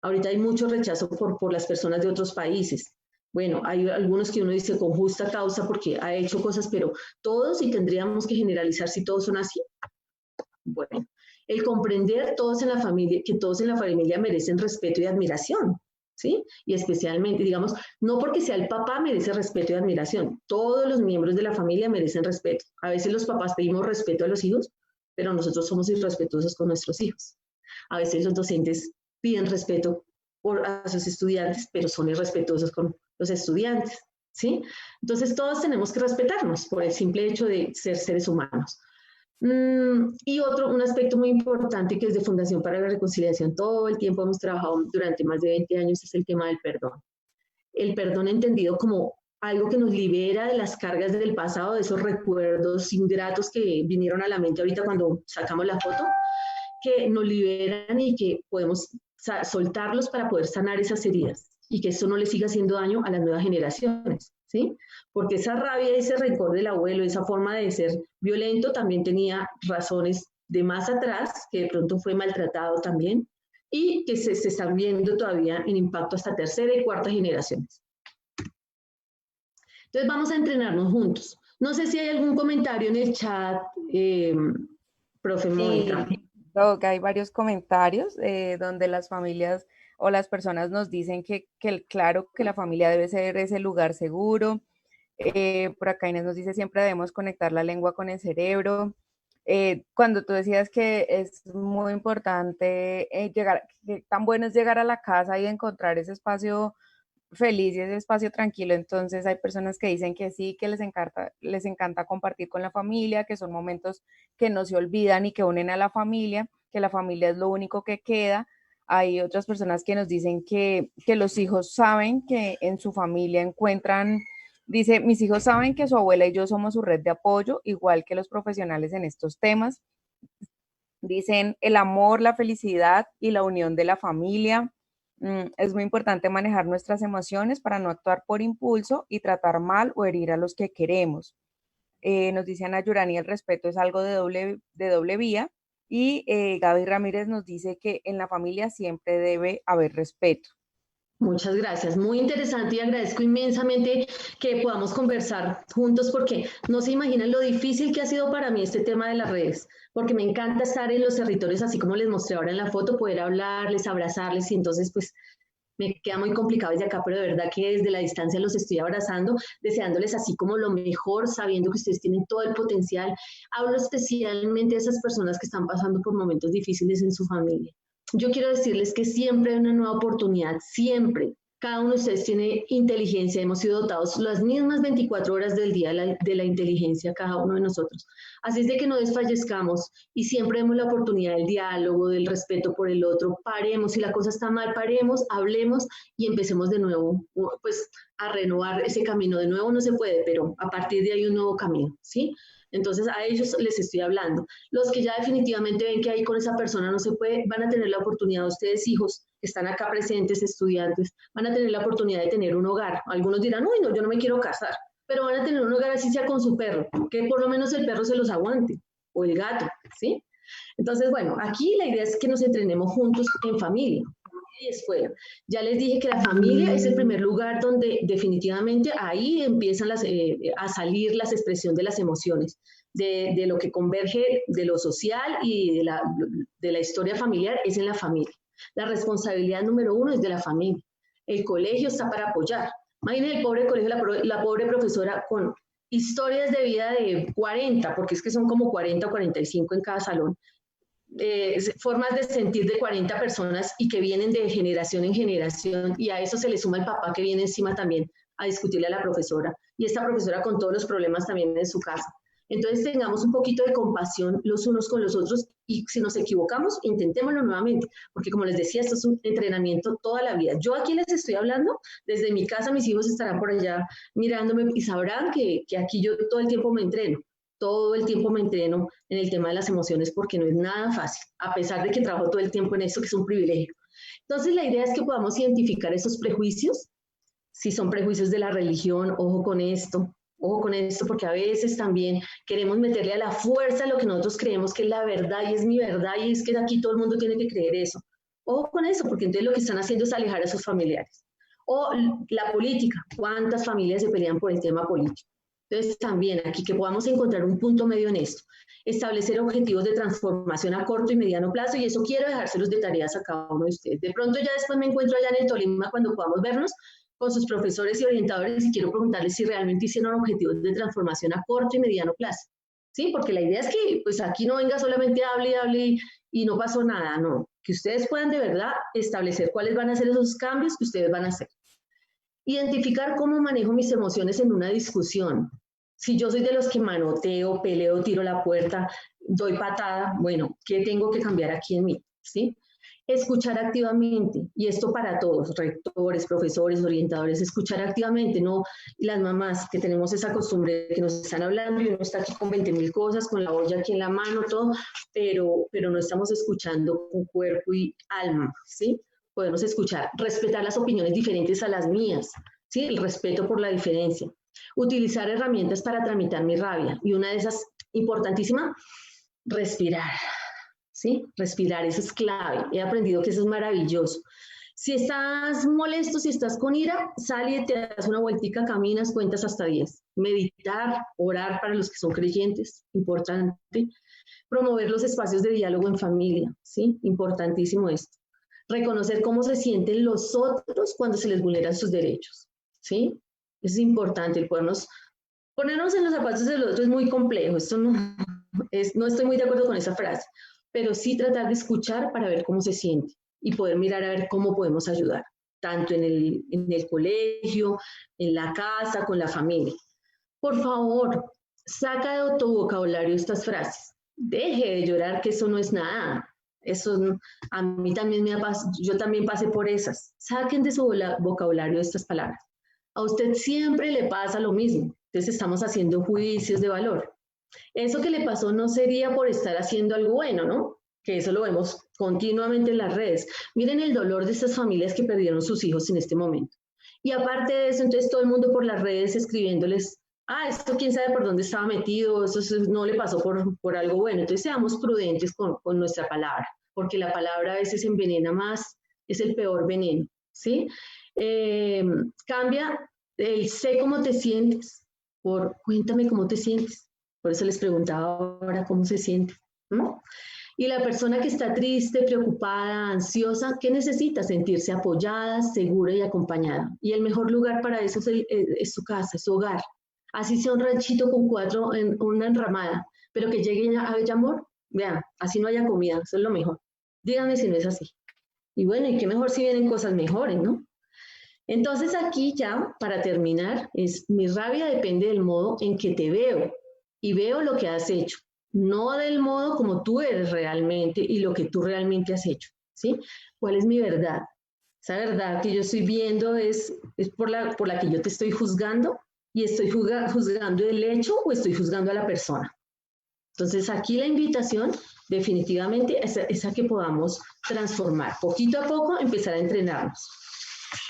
Ahorita hay mucho rechazo por las personas de otros países. Bueno, hay algunos que uno dice con justa causa porque ha hecho cosas, pero todos, y tendríamos que generalizar si todos son así. Bueno, el comprender todos en la familia, que todos en la familia merecen respeto y admiración, ¿sí? Y especialmente, digamos, no porque sea el papá merece respeto y admiración, todos los miembros de la familia merecen respeto. A veces los papás pedimos respeto a los hijos, pero nosotros somos irrespetuosos con nuestros hijos. A veces los docentes piden respeto a sus estudiantes, pero son irrespetuosos con los estudiantes, ¿sí? Entonces todos tenemos que respetarnos por el simple hecho de ser seres humanos. Y un aspecto muy importante que es de Fundación para la Reconciliación, todo el tiempo hemos trabajado durante más de 20 años, es el tema del perdón. El perdón entendido como algo que nos libera de las cargas del pasado, de esos recuerdos ingratos que vinieron a la mente ahorita cuando sacamos la foto, que nos liberan y que podemos soltarlos para poder sanar esas heridas y que eso no le siga haciendo daño a las nuevas generaciones, ¿sí? Porque esa rabia, ese rencor del abuelo, esa forma de ser violento también tenía razones de más atrás, que de pronto fue maltratado también, y que se están viendo todavía en impacto hasta tercera y cuarta generaciones. Entonces vamos a entrenarnos juntos. No sé si hay algún comentario en el chat, profe Mónica. Sí, hay varios comentarios donde las familias o las personas nos dicen que claro que la familia debe ser ese lugar seguro. Por acá Inés nos dice siempre debemos conectar la lengua con el cerebro. Cuando tú decías que es muy importante llegar, que tan bueno es llegar a la casa y encontrar ese espacio feliz y ese espacio tranquilo. Entonces hay personas que dicen que sí, que les encanta compartir con la familia, que son momentos que no se olvidan y que unen a la familia, que la familia es lo único que queda. Hay otras personas que nos dicen que los hijos saben que en su familia encuentran, dice, mis hijos saben que su abuela y yo somos su red de apoyo, igual que los profesionales en estos temas. Dicen el amor, la felicidad y la unión de la familia. Es muy importante manejar nuestras emociones para no actuar por impulso y tratar mal o herir a los que queremos. Nos dice Ana Yurani, el respeto es algo de doble vía. Y Gaby Ramírez nos dice que en la familia siempre debe haber respeto. Muchas gracias, muy interesante y agradezco inmensamente que podamos conversar juntos porque no se imaginan lo difícil que ha sido para mí este tema de las redes, porque me encanta estar en los territorios así como les mostré ahora en la foto, poder hablarles, abrazarles y entonces pues me queda muy complicado desde acá, pero de verdad que desde la distancia los estoy abrazando, deseándoles así como lo mejor, sabiendo que ustedes tienen todo el potencial. Hablo especialmente de esas personas que están pasando por momentos difíciles en su familia. Yo quiero decirles que siempre hay una nueva oportunidad, siempre. Cada uno de ustedes tiene inteligencia, hemos sido dotados las mismas 24 horas del día de la inteligencia, cada uno de nosotros. Así es de que no desfallezcamos y siempre demos la oportunidad del diálogo, del respeto por el otro. Paremos, si la cosa está mal, paremos, hablemos y empecemos de nuevo, pues a renovar ese camino. De nuevo no se puede, pero a partir de ahí un nuevo camino, ¿sí? Entonces a ellos les estoy hablando. Los que ya definitivamente ven que ahí con esa persona no se puede, van a tener la oportunidad, ustedes hijos que están acá presentes, estudiantes, van a tener la oportunidad de tener un hogar. Algunos dirán, uy, no, yo no me quiero casar, pero van a tener un hogar así sea con su perro, que por lo menos el perro se los aguante, o el gato, ¿sí? Entonces, bueno, aquí la idea es que nos entrenemos juntos en familia y escuela. Ya les dije que la familia es el primer lugar donde definitivamente ahí empiezan a salir las expresiones de las emociones, de lo que converge de lo social y de la historia familiar es en la familia. La responsabilidad número 1 es de la familia. El colegio está para apoyar. Imaginen el pobre colegio, la pobre profesora con historias de vida de 40, porque es que son como 40 o 45 en cada salón, formas de sentir de 40 personas y que vienen de generación en generación y a eso se le suma el papá que viene encima también a discutirle a la profesora y esta profesora con todos los problemas también en su casa. Entonces tengamos un poquito de compasión los unos con los otros y si nos equivocamos, intentémoslo nuevamente, porque como les decía, esto es un entrenamiento toda la vida. Yo aquí les estoy hablando, desde mi casa mis hijos estarán por allá mirándome y sabrán que aquí yo todo el tiempo me entreno. Todo el tiempo me entreno en el tema de las emociones porque no es nada fácil, a pesar de que trabajo todo el tiempo en eso, que es un privilegio. Entonces, la idea es que podamos identificar esos prejuicios, si son prejuicios de la religión, ojo con esto, porque a veces también queremos meterle a la fuerza lo que nosotros creemos que es la verdad y es mi verdad y es que aquí todo el mundo tiene que creer eso. Ojo con eso, porque entonces lo que están haciendo es alejar a sus familiares. O la política, ¿cuántas familias se pelean por el tema político? Entonces también aquí que podamos encontrar un punto medio en esto, establecer objetivos de transformación a corto y mediano plazo y eso quiero dejárselos de tareas a cada uno de ustedes. De pronto ya después me encuentro allá en el Tolima cuando podamos vernos con sus profesores y orientadores y quiero preguntarles si realmente hicieron objetivos de transformación a corto y mediano plazo. ¿Sí? Porque la idea es que pues aquí no venga solamente hable y no pasó nada, no. Que ustedes puedan de verdad establecer cuáles van a ser esos cambios que ustedes van a hacer. Identificar cómo manejo mis emociones en una discusión. Si yo soy de los que manoteo, peleo, tiro la puerta, doy patada, bueno, ¿qué tengo que cambiar aquí en mí? ¿Sí? Escuchar activamente, y esto para todos, rectores, profesores, orientadores, escuchar activamente, no las mamás que tenemos esa costumbre que nos están hablando y uno está aquí con 20.000 cosas, con la olla aquí en la mano, todo, pero no estamos escuchando con cuerpo y alma, ¿sí? Podemos escuchar, respetar las opiniones diferentes a las mías, ¿sí? El respeto por la diferencia. Utilizar herramientas para tramitar mi rabia. Y una de esas, importantísima, respirar, ¿sí? Respirar, eso es clave. He aprendido que eso es maravilloso. Si estás molesto, si estás con ira, sal y te das una vueltica, caminas, cuentas hasta 10. Meditar, orar para los que son creyentes, importante. Promover los espacios de diálogo en familia, ¿sí? Importantísimo esto. Reconocer cómo se sienten los otros cuando se les vulneran sus derechos, ¿sí? Es importante el ponernos en los zapatos del otro es muy complejo, esto no estoy muy de acuerdo con esa frase, pero sí tratar de escuchar para ver cómo se siente y poder mirar a ver cómo podemos ayudar. tanto en el colegio, en la casa, con la familia. Por favor, saca de tu vocabulario estas frases. Deje de llorar, que eso no es nada. Eso a mí también me ha pasado, yo también pasé por esas. Saquen de su vocabulario estas palabras. A usted siempre le pasa lo mismo. Entonces estamos haciendo juicios de valor. Eso que le pasó no sería por estar haciendo algo bueno, ¿no? Que eso lo vemos continuamente en las redes. Miren el dolor de estas familias que perdieron sus hijos en este momento. Y aparte de eso, entonces todo el mundo por las redes escribiéndoles, esto quién sabe por dónde estaba metido, eso no le pasó por algo bueno. Entonces seamos prudentes con nuestra palabra, porque la palabra a veces envenena más, es el peor veneno, ¿sí? Cambia el sé cómo te sientes por cuéntame cómo te sientes. Por eso les preguntaba ahora cómo se siente. Y la persona que está triste, preocupada, ansiosa, ¿qué necesita? Sentirse apoyada, segura y acompañada. Y el mejor lugar para eso es su casa, es su hogar. Así sea un ranchito con 4 en una enramada, pero que llegue a Bellamor, vean, así no haya comida, eso es lo mejor. Díganme si no es así. Y bueno, y qué mejor si vienen cosas mejores, ¿no? Entonces aquí ya, para terminar, mi rabia depende del modo en que te veo y veo lo que has hecho, no del modo como tú eres realmente y lo que tú realmente has hecho, ¿sí? ¿Cuál es mi verdad? Esa verdad que yo estoy viendo es por la que yo te estoy juzgando y estoy juzgando el hecho o estoy juzgando a la persona. Entonces aquí la invitación definitivamente es a que podamos transformar, poquito a poco empezar a entrenarnos.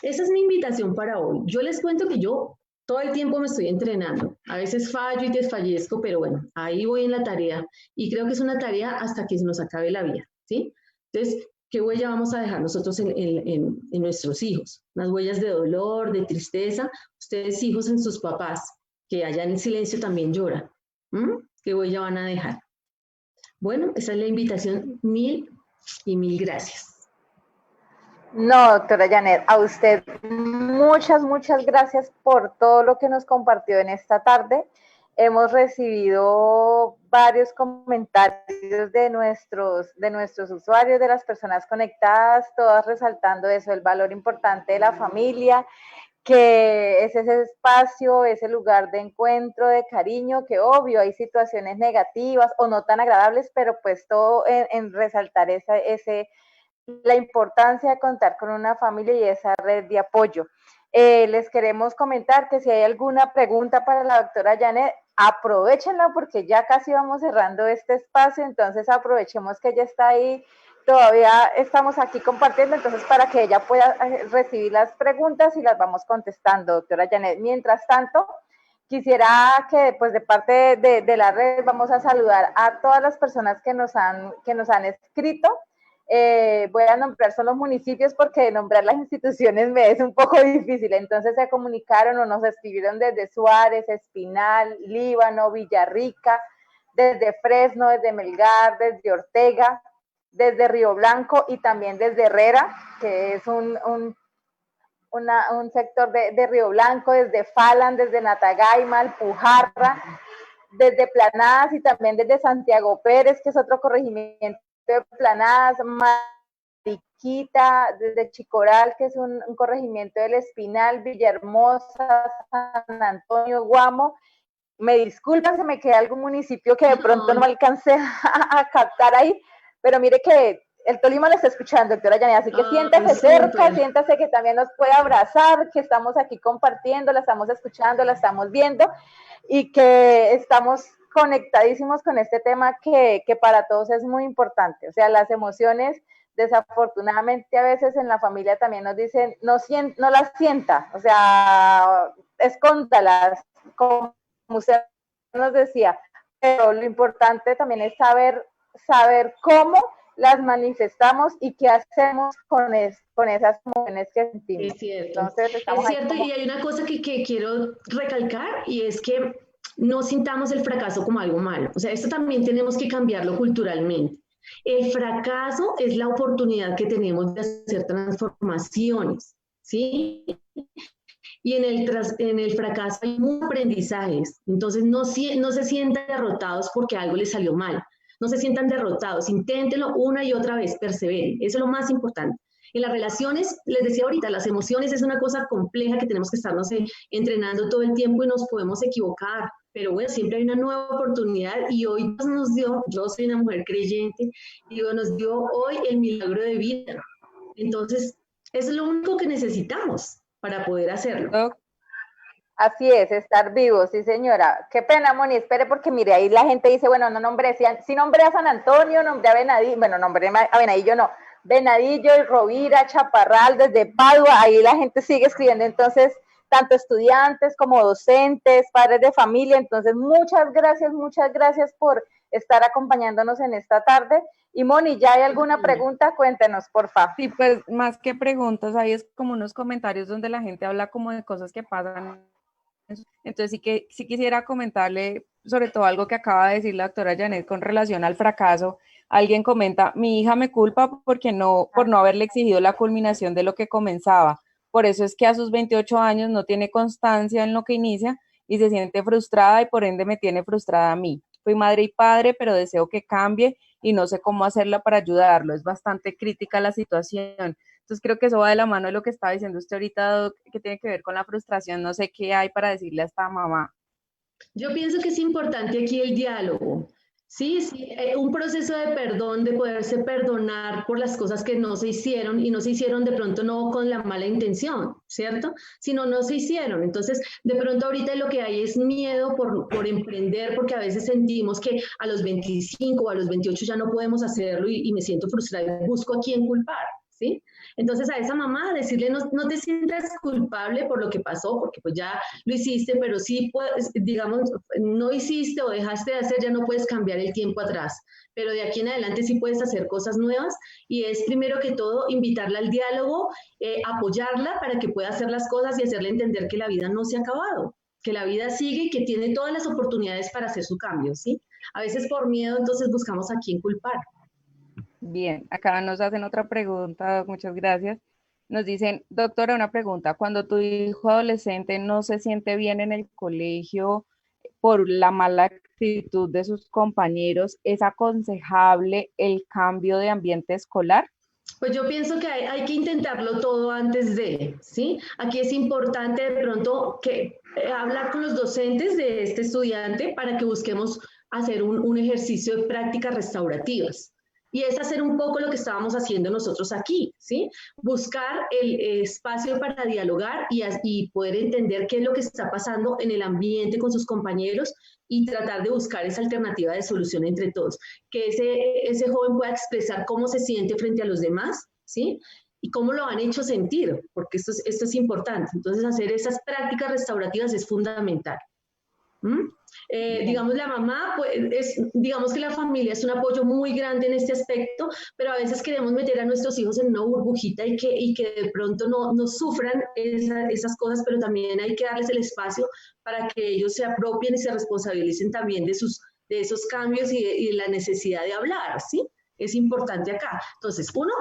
Esa es mi invitación para hoy. Yo les cuento que yo todo el tiempo me estoy entrenando. A veces fallo y desfallezco, pero bueno, ahí voy en la tarea. Y creo que es una tarea hasta que se nos acabe la vida, ¿sí? Entonces, ¿qué huella vamos a dejar nosotros en nuestros hijos? Unas huellas de dolor, de tristeza. Ustedes, hijos, en sus papás, que allá en el silencio también lloran. ¿Qué huella van a dejar? Bueno, esa es la invitación. Mil y mil gracias. No, doctora Janet, a usted muchas gracias por todo lo que nos compartió en esta tarde. Hemos recibido varios comentarios de nuestros usuarios, de las personas conectadas, todas resaltando eso, el valor importante de la familia, que es ese espacio, ese lugar de encuentro, de cariño, que obvio hay situaciones negativas o no tan agradables, pero pues todo en resaltar la importancia de contar con una familia y esa red de apoyo. Les queremos comentar que si hay alguna pregunta para la doctora Janet, aprovechenla porque ya casi vamos cerrando este espacio, entonces aprovechemos que ella está ahí, todavía estamos aquí compartiendo, entonces para que ella pueda recibir las preguntas y las vamos contestando, doctora Janet. Mientras tanto, quisiera que pues de parte de la red vamos a saludar a todas las personas que nos han escrito. Voy a nombrar solo los municipios porque nombrar las instituciones me es un poco difícil, entonces se comunicaron o nos escribieron desde Suárez, Espinal, Líbano, Villarrica, desde Fresno, desde Melgar, desde Ortega, desde Río Blanco y también desde Herrera, que es un sector de Río Blanco, desde Falan, desde Natagaima, Alpujarra, desde Planadas y también desde Santiago Pérez, que es otro corregimiento de Planadas, Mariquita, desde Chicoral, que es un corregimiento del Espinal, Villahermosa, San Antonio, Guamo. Me disculpan, se me queda algún municipio que de pronto no alcancé a captar ahí, pero mire que el Tolima lo está escuchando, doctora Janet, así que siéntase cerca, siéntase que también nos puede abrazar, que estamos aquí compartiendo, la estamos escuchando, la estamos viendo y que estamos conectadísimos con este tema que para todos es muy importante. O sea, las emociones, desafortunadamente a veces en la familia también nos dicen, no las sienta, o sea, escóndalas, como usted nos decía, pero lo importante también es saber cómo las manifestamos y qué hacemos con esas emociones que sentimos. Es cierto, entonces, es cierto, y hay una cosa que quiero recalcar y es que no sintamos el fracaso como algo malo. O sea, esto también tenemos que cambiarlo culturalmente. El fracaso es la oportunidad que tenemos de hacer transformaciones, ¿sí? Y en el fracaso hay muchos aprendizajes. Entonces, no se sientan derrotados porque algo les salió mal. No se sientan derrotados. Inténtenlo una y otra vez, perseveren. Eso es lo más importante. En las relaciones, les decía ahorita, las emociones es una cosa compleja que tenemos que estarnos entrenando todo el tiempo y nos podemos equivocar, pero bueno, siempre hay una nueva oportunidad y hoy Dios nos dio, yo soy una mujer creyente, y Dios nos dio hoy el milagro de vida. Entonces, es lo único que necesitamos para poder hacerlo. Así es, estar vivo, sí señora. Qué pena, Moni, espere porque mire, ahí la gente dice, bueno, no nombré, sí nombré a San Antonio, nombré a Venadillo, bueno, nombré a Venadillo no, Venadillo, Rovira, Chaparral, desde Padua, ahí la gente sigue escribiendo, entonces, tanto estudiantes como docentes, padres de familia, entonces muchas gracias por estar acompañándonos en esta tarde. Y Moni, ¿ya hay alguna pregunta? Cuéntenos, por favor. Sí, pues más que preguntas, ahí es como unos comentarios donde la gente habla como de cosas que pasan. Entonces sí quisiera comentarle sobre todo algo que acaba de decir la doctora Janet con relación al fracaso. Alguien comenta, mi hija me culpa por no haberle exigido la culminación de lo que comenzaba. Por eso es que a sus 28 años no tiene constancia en lo que inicia y se siente frustrada y por ende me tiene frustrada a mí. Fui madre y padre, pero deseo que cambie y no sé cómo hacerla para ayudarlo. Es bastante crítica la situación. Entonces creo que eso va de la mano de lo que estaba diciendo usted ahorita, Doc, que tiene que ver con la frustración. No sé qué hay para decirle a esta mamá. Yo pienso que es importante aquí el diálogo. Sí, un proceso de perdón, de poderse perdonar por las cosas que no se hicieron y no se hicieron de pronto no con la mala intención, ¿cierto? Sino no se hicieron. Entonces, de pronto ahorita lo que hay es miedo por emprender, porque a veces sentimos que a los 25 o a los 28 ya no podemos hacerlo y me siento frustrada y busco a quién culpar, ¿sí? Entonces a esa mamá decirle no te sientas culpable por lo que pasó, porque pues ya lo hiciste, pero sí, pues, digamos, no hiciste o dejaste de hacer, ya no puedes cambiar el tiempo atrás, pero de aquí en adelante sí puedes hacer cosas nuevas y es primero que todo invitarla al diálogo, apoyarla para que pueda hacer las cosas y hacerle entender que la vida no se ha acabado, que la vida sigue y que tiene todas las oportunidades para hacer su cambio, ¿sí? A veces por miedo entonces buscamos a quién culpar. Bien, acá nos hacen otra pregunta, muchas gracias. Nos dicen, doctora, una pregunta, cuando tu hijo adolescente no se siente bien en el colegio por la mala actitud de sus compañeros, ¿es aconsejable el cambio de ambiente escolar? Pues yo pienso que hay que intentarlo todo antes de, ¿sí? Aquí es importante de pronto que hablar con los docentes de este estudiante para que busquemos hacer un ejercicio de prácticas restaurativas. Y es hacer un poco lo que estábamos haciendo nosotros aquí, ¿sí? Buscar el espacio para dialogar y poder entender qué es lo que está pasando en el ambiente con sus compañeros y tratar de buscar esa alternativa de solución entre todos. Que ese joven pueda expresar cómo se siente frente a los demás, ¿sí? Y cómo lo han hecho sentir, porque esto es importante. Entonces, hacer esas prácticas restaurativas es fundamental. Digamos, la mamá, pues, digamos que la familia es un apoyo muy grande en este aspecto, pero a veces queremos meter a nuestros hijos en una burbujita y que de pronto no sufran esas cosas, pero también hay que darles el espacio para que ellos se apropien y se responsabilicen también de esos cambios y de la necesidad de hablar, ¿sí? Es importante acá. Entonces, uno,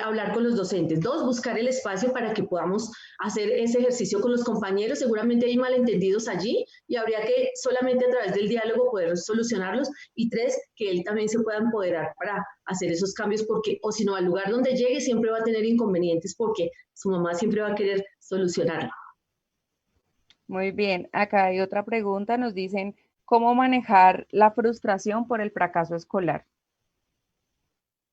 hablar con los docentes. Dos, buscar el espacio para que podamos hacer ese ejercicio con los compañeros. Seguramente hay malentendidos allí y habría que solamente a través del diálogo poder solucionarlos. Y tres, que él también se pueda empoderar para hacer esos cambios, porque, o si no, al lugar donde llegue siempre va a tener inconvenientes porque su mamá siempre va a querer solucionarlo. Muy bien, acá hay otra pregunta, nos dicen, ¿cómo manejar la frustración por el fracaso escolar?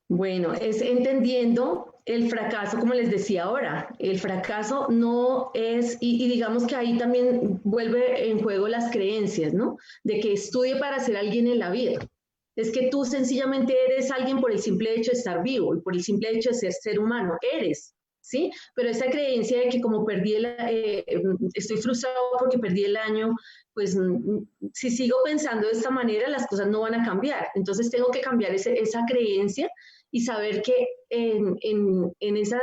Bueno, es entendiendo el fracaso, como les decía ahora, el fracaso no es, y digamos que ahí también vuelve en juego las creencias, ¿no? De que estudie para ser alguien en la vida. Es que tú sencillamente eres alguien por el simple hecho de estar vivo y por el simple hecho de ser humano, eres, ¿sí? Pero esa creencia de que como estoy frustrado porque perdí el año, pues si sigo pensando de esta manera, las cosas no van a cambiar. Entonces tengo que cambiar esa creencia y saber que en esa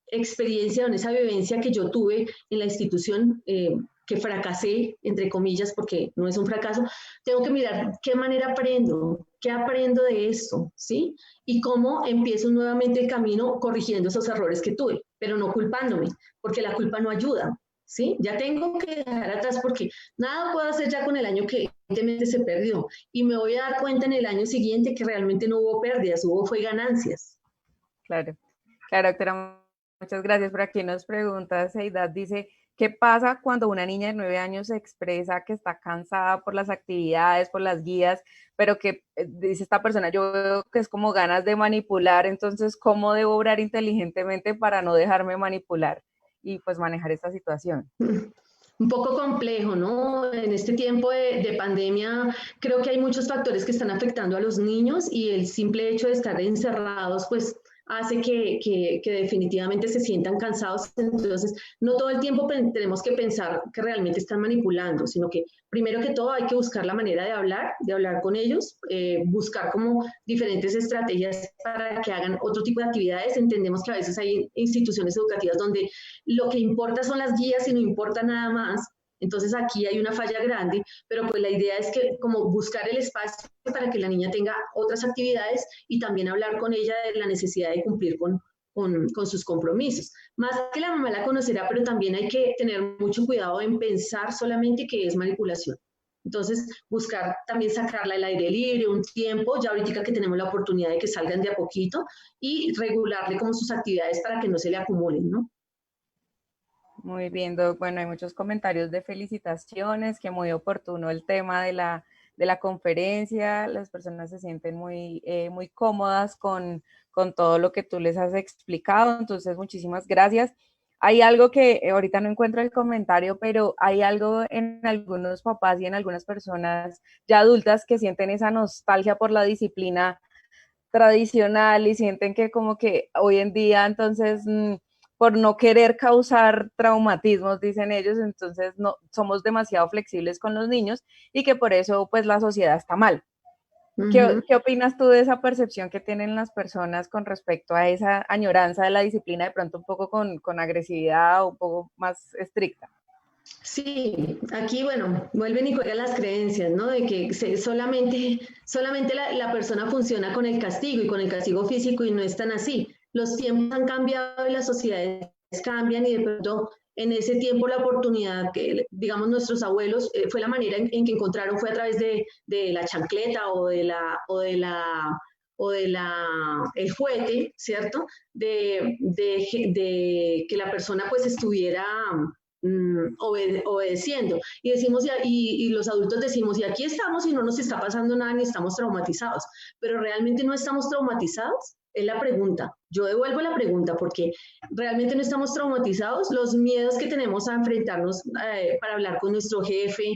experiencia, en esa vivencia que yo tuve en la institución, que fracasé, entre comillas, porque no es un fracaso, tengo que mirar qué manera aprendo, qué aprendo de esto, ¿sí? Y cómo empiezo nuevamente el camino corrigiendo esos errores que tuve, pero no culpándome, porque la culpa no ayuda, ¿sí? Ya tengo que dejar atrás porque nada puedo hacer ya con el año que evidentemente se perdió y me voy a dar cuenta en el año siguiente que realmente no hubo pérdidas, fue ganancias. Claro. Claro, doctora, muchas gracias. Por aquí nos pregunta Seidad, dice, ¿qué pasa cuando una niña de 9 años se expresa que está cansada por las actividades, por las guías, pero que dice esta persona, yo veo que es como ganas de manipular, entonces, ¿cómo debo obrar inteligentemente para no dejarme manipular y pues manejar esta situación? Un poco complejo, ¿no? En este tiempo de pandemia creo que hay muchos factores que están afectando a los niños y el simple hecho de estar encerrados, pues hace que definitivamente se sientan cansados. Entonces, no todo el tiempo tenemos que pensar que realmente están manipulando, sino que primero que todo hay que buscar la manera de hablar con ellos, buscar como diferentes estrategias para que hagan otro tipo de actividades. Entendemos que a veces hay instituciones educativas donde lo que importa son las guías y no importa nada más. Entonces aquí hay una falla grande, pero pues la idea es que como buscar el espacio para que la niña tenga otras actividades y también hablar con ella de la necesidad de cumplir con sus compromisos. Más que la mamá la conocerá, pero también hay que tener mucho cuidado en pensar solamente que es manipulación. Entonces, buscar también sacarla al aire libre, un tiempo, ya ahorita que tenemos la oportunidad de que salgan de a poquito y regularle como sus actividades para que no se le acumulen, ¿no? Muy bien, Doc. Bueno, hay muchos comentarios de felicitaciones, que muy oportuno el tema de la conferencia. Las personas se sienten muy cómodas con todo lo que tú les has explicado. Entonces, muchísimas gracias. Hay algo que ahorita no encuentro el comentario, pero hay algo en algunos papás y en algunas personas ya adultas que sienten esa nostalgia por la disciplina tradicional y sienten que como que hoy en día entonces por no querer causar traumatismos, dicen ellos, entonces no somos demasiado flexibles con los niños y que por eso pues la sociedad está mal. ¿Qué opinas tú de esa percepción que tienen las personas con respecto a esa añoranza de la disciplina, de pronto un poco con agresividad o un poco más estricta? Sí, aquí, bueno, vuelven y juegan las creencias, ¿no? De que solamente la persona funciona con el castigo y con el castigo físico y no es tan así. Los tiempos han cambiado y las sociedades cambian y de pronto en ese tiempo la oportunidad que, digamos, nuestros abuelos, fue la manera en que encontraron fue a través de la chancleta el juguete, ¿cierto? De que la persona pues estuviera obedeciendo. Y decimos, y los adultos decimos, y aquí estamos y no nos está pasando nada ni estamos traumatizados, pero realmente no estamos traumatizados. Es la pregunta. Yo devuelvo la pregunta porque realmente no estamos traumatizados. Los miedos que tenemos a enfrentarnos para hablar con nuestro jefe,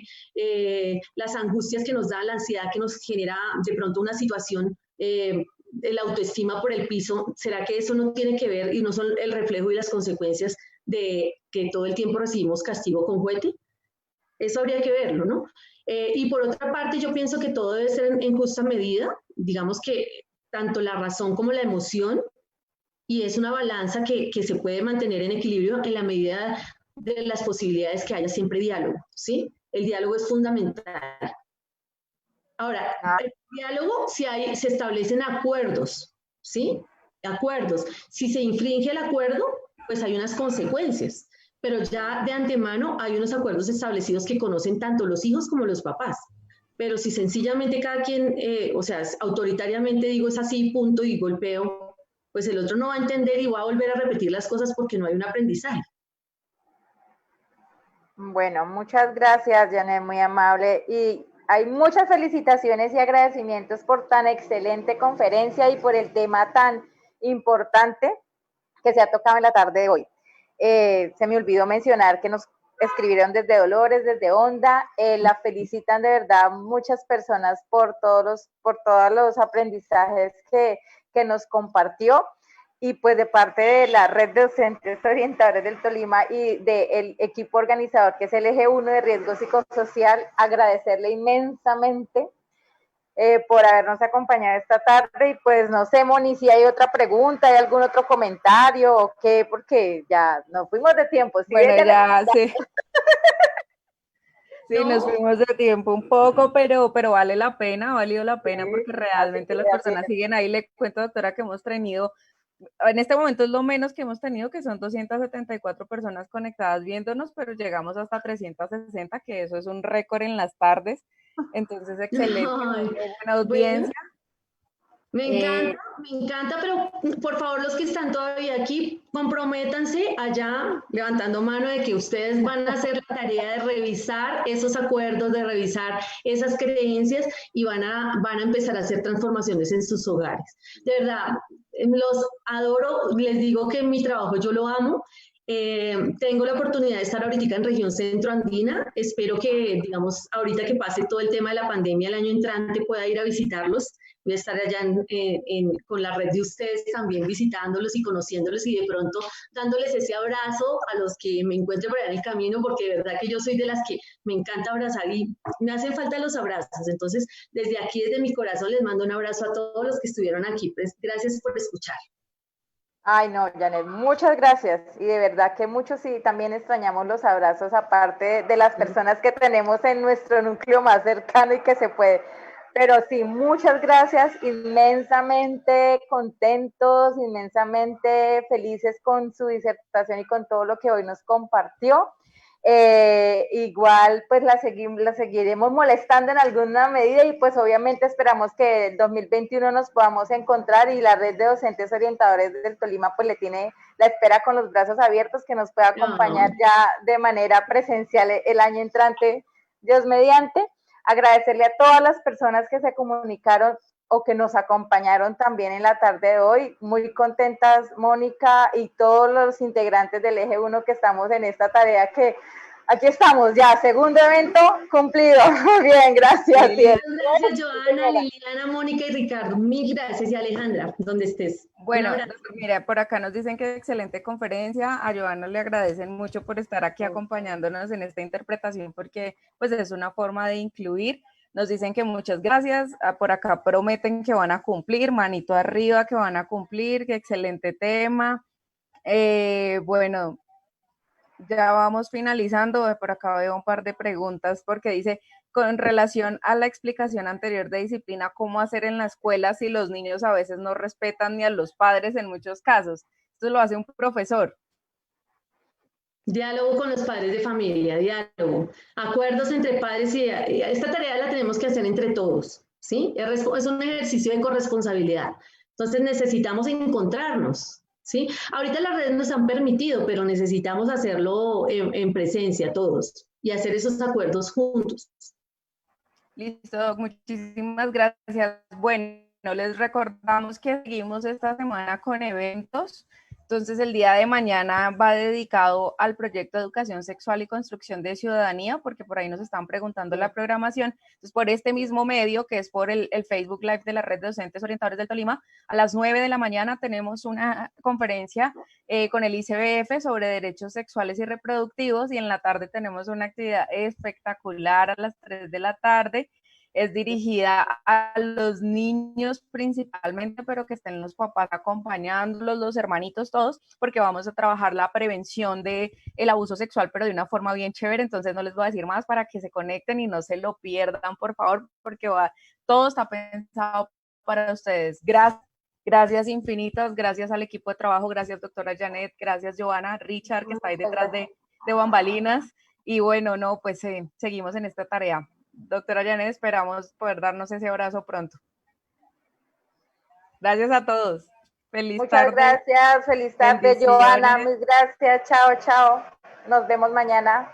las angustias que nos da, la ansiedad que nos genera de pronto una situación, la autoestima por el piso, ¿será que eso no tiene que ver y no son el reflejo y las consecuencias de que todo el tiempo recibimos castigo con juguete? Eso habría que verlo, ¿no? Y por otra parte, yo pienso que todo debe ser en justa medida, digamos que tanto la razón como la emoción, y es una balanza que se puede mantener en equilibrio en la medida de las posibilidades que haya siempre diálogo, ¿sí? El diálogo es fundamental. Ahora, el diálogo, si se establecen acuerdos, ¿sí? Acuerdos. Si se infringe el acuerdo, pues hay unas consecuencias, pero ya de antemano hay unos acuerdos establecidos que conocen tanto los hijos como los papás. Pero si sencillamente cada quien, o sea, autoritariamente digo es así, punto, y golpeo, pues el otro no va a entender y va a volver a repetir las cosas porque no hay un aprendizaje. Bueno, muchas gracias, Janet, muy amable. Y hay muchas felicitaciones y agradecimientos por tan excelente conferencia y por el tema tan importante que se ha tocado en la tarde de hoy. Se me olvidó mencionar que nos escribieron desde Dolores, desde Honda, la felicitan de verdad muchas personas por todos los aprendizajes que nos compartió, y pues de parte de la Red de Docentes Orientadores del Tolima y del equipo organizador que es el Eje 1 de Riesgo Psicosocial, agradecerle inmensamente por habernos acompañado esta tarde. Y pues no sé, Moni, si hay otra pregunta, hay algún otro comentario o qué, porque ya nos fuimos de tiempo. ¿Sí? Bueno, ya, sí. Sí, no, nos fuimos de tiempo un poco, pero vale la pena, ha valido la pena, sí, porque realmente las personas siguen ahí. Le cuento, doctora, que hemos tenido, en este momento es lo menos que hemos tenido, que son 274 personas conectadas viéndonos, pero llegamos hasta 360, que eso es un récord en las tardes. Entonces, excelente, muy buena audiencia. Me encanta, pero por favor los que están todavía aquí, comprométanse allá, levantando mano de que ustedes van a hacer la tarea de revisar esos acuerdos, de revisar esas creencias y van a empezar a hacer transformaciones en sus hogares. De verdad, los adoro, les digo que mi trabajo yo lo amo. Tengo la oportunidad de estar ahorita en región centroandina. Espero que, digamos, ahorita que pase todo el tema de la pandemia el año entrante pueda ir a visitarlos. Voy a estar allá con la red de ustedes también visitándolos y conociéndolos y de pronto dándoles ese abrazo a los que me encuentre por allá en el camino, porque de verdad que yo soy de las que me encanta abrazar y me hacen falta los abrazos. Entonces, desde aquí, desde mi corazón, les mando un abrazo a todos los que estuvieron aquí. Pues, gracias por escuchar. Ay, no, Janet, muchas gracias. Y de verdad que muchos sí también extrañamos los abrazos, aparte de las personas que tenemos en nuestro núcleo más cercano y que se puede. Pero sí, muchas gracias, inmensamente contentos, inmensamente felices con su disertación y con todo lo que hoy nos compartió. Igual pues la seguiremos molestando en alguna medida y pues obviamente esperamos que el 2021 nos podamos encontrar y la red de docentes orientadores del Tolima pues la espera con los brazos abiertos, que nos pueda acompañar ya de manera presencial el año entrante, Dios mediante. Agradecerle a todas las personas que se comunicaron o que nos acompañaron también en la tarde de hoy. Muy contentas, Mónica y todos los integrantes del Eje 1 que estamos en esta tarea, que aquí estamos ya, segundo evento cumplido. Muy bien, gracias. Gracias, Joana, Liliana, Mónica y Ricardo. Mil gracias. Y Alejandra, donde estés. Bueno, mira, por acá nos dicen que excelente conferencia. A Joana le agradecen mucho por estar aquí acompañándonos en esta interpretación, porque pues es una forma de incluir. Nos dicen que muchas gracias. Por acá prometen que van a cumplir, manito arriba, que van a cumplir, que excelente tema. Bueno, ya vamos finalizando. Por acá veo un par de preguntas porque dice, con relación a la explicación anterior de disciplina, ¿cómo hacer en la escuela si los niños a veces no respetan ni a los padres en muchos casos? Esto lo hace un profesor. Diálogo con los padres de familia, diálogo, acuerdos entre padres y esta tarea la tenemos que hacer entre todos, ¿sí? Es un ejercicio de corresponsabilidad. Entonces necesitamos encontrarnos, ¿sí? Ahorita las redes nos han permitido, pero necesitamos hacerlo en presencia todos y hacer esos acuerdos juntos. Listo, muchísimas gracias. Bueno, les recordamos que seguimos esta semana con eventos. Entonces, el día de mañana va dedicado al proyecto de educación sexual y construcción de ciudadanía, porque por ahí nos están preguntando la programación. Entonces, por este mismo medio, que es por el Facebook Live de la Red de Docentes Orientadores del Tolima, a las 9 de la mañana tenemos una conferencia con el ICBF sobre derechos sexuales y reproductivos, y en la tarde tenemos una actividad espectacular a las 3 de la tarde. Es dirigida a los niños principalmente, pero que estén los papás acompañándolos, los hermanitos todos, porque vamos a trabajar la prevención del abuso sexual, pero de una forma bien chévere. Entonces no les voy a decir más para que se conecten y no se lo pierdan, por favor, porque todo está pensado para ustedes. Gracias infinitas, gracias al equipo de trabajo, gracias doctora Janet, gracias Joana, Richard, que está ahí detrás de bambalinas, y bueno, no, pues seguimos en esta tarea. Doctora Janet, esperamos poder darnos ese abrazo pronto. Gracias a todos. Feliz tarde. Muchas gracias, feliz tarde, Joana. Muchas gracias, chao, chao. Nos vemos mañana.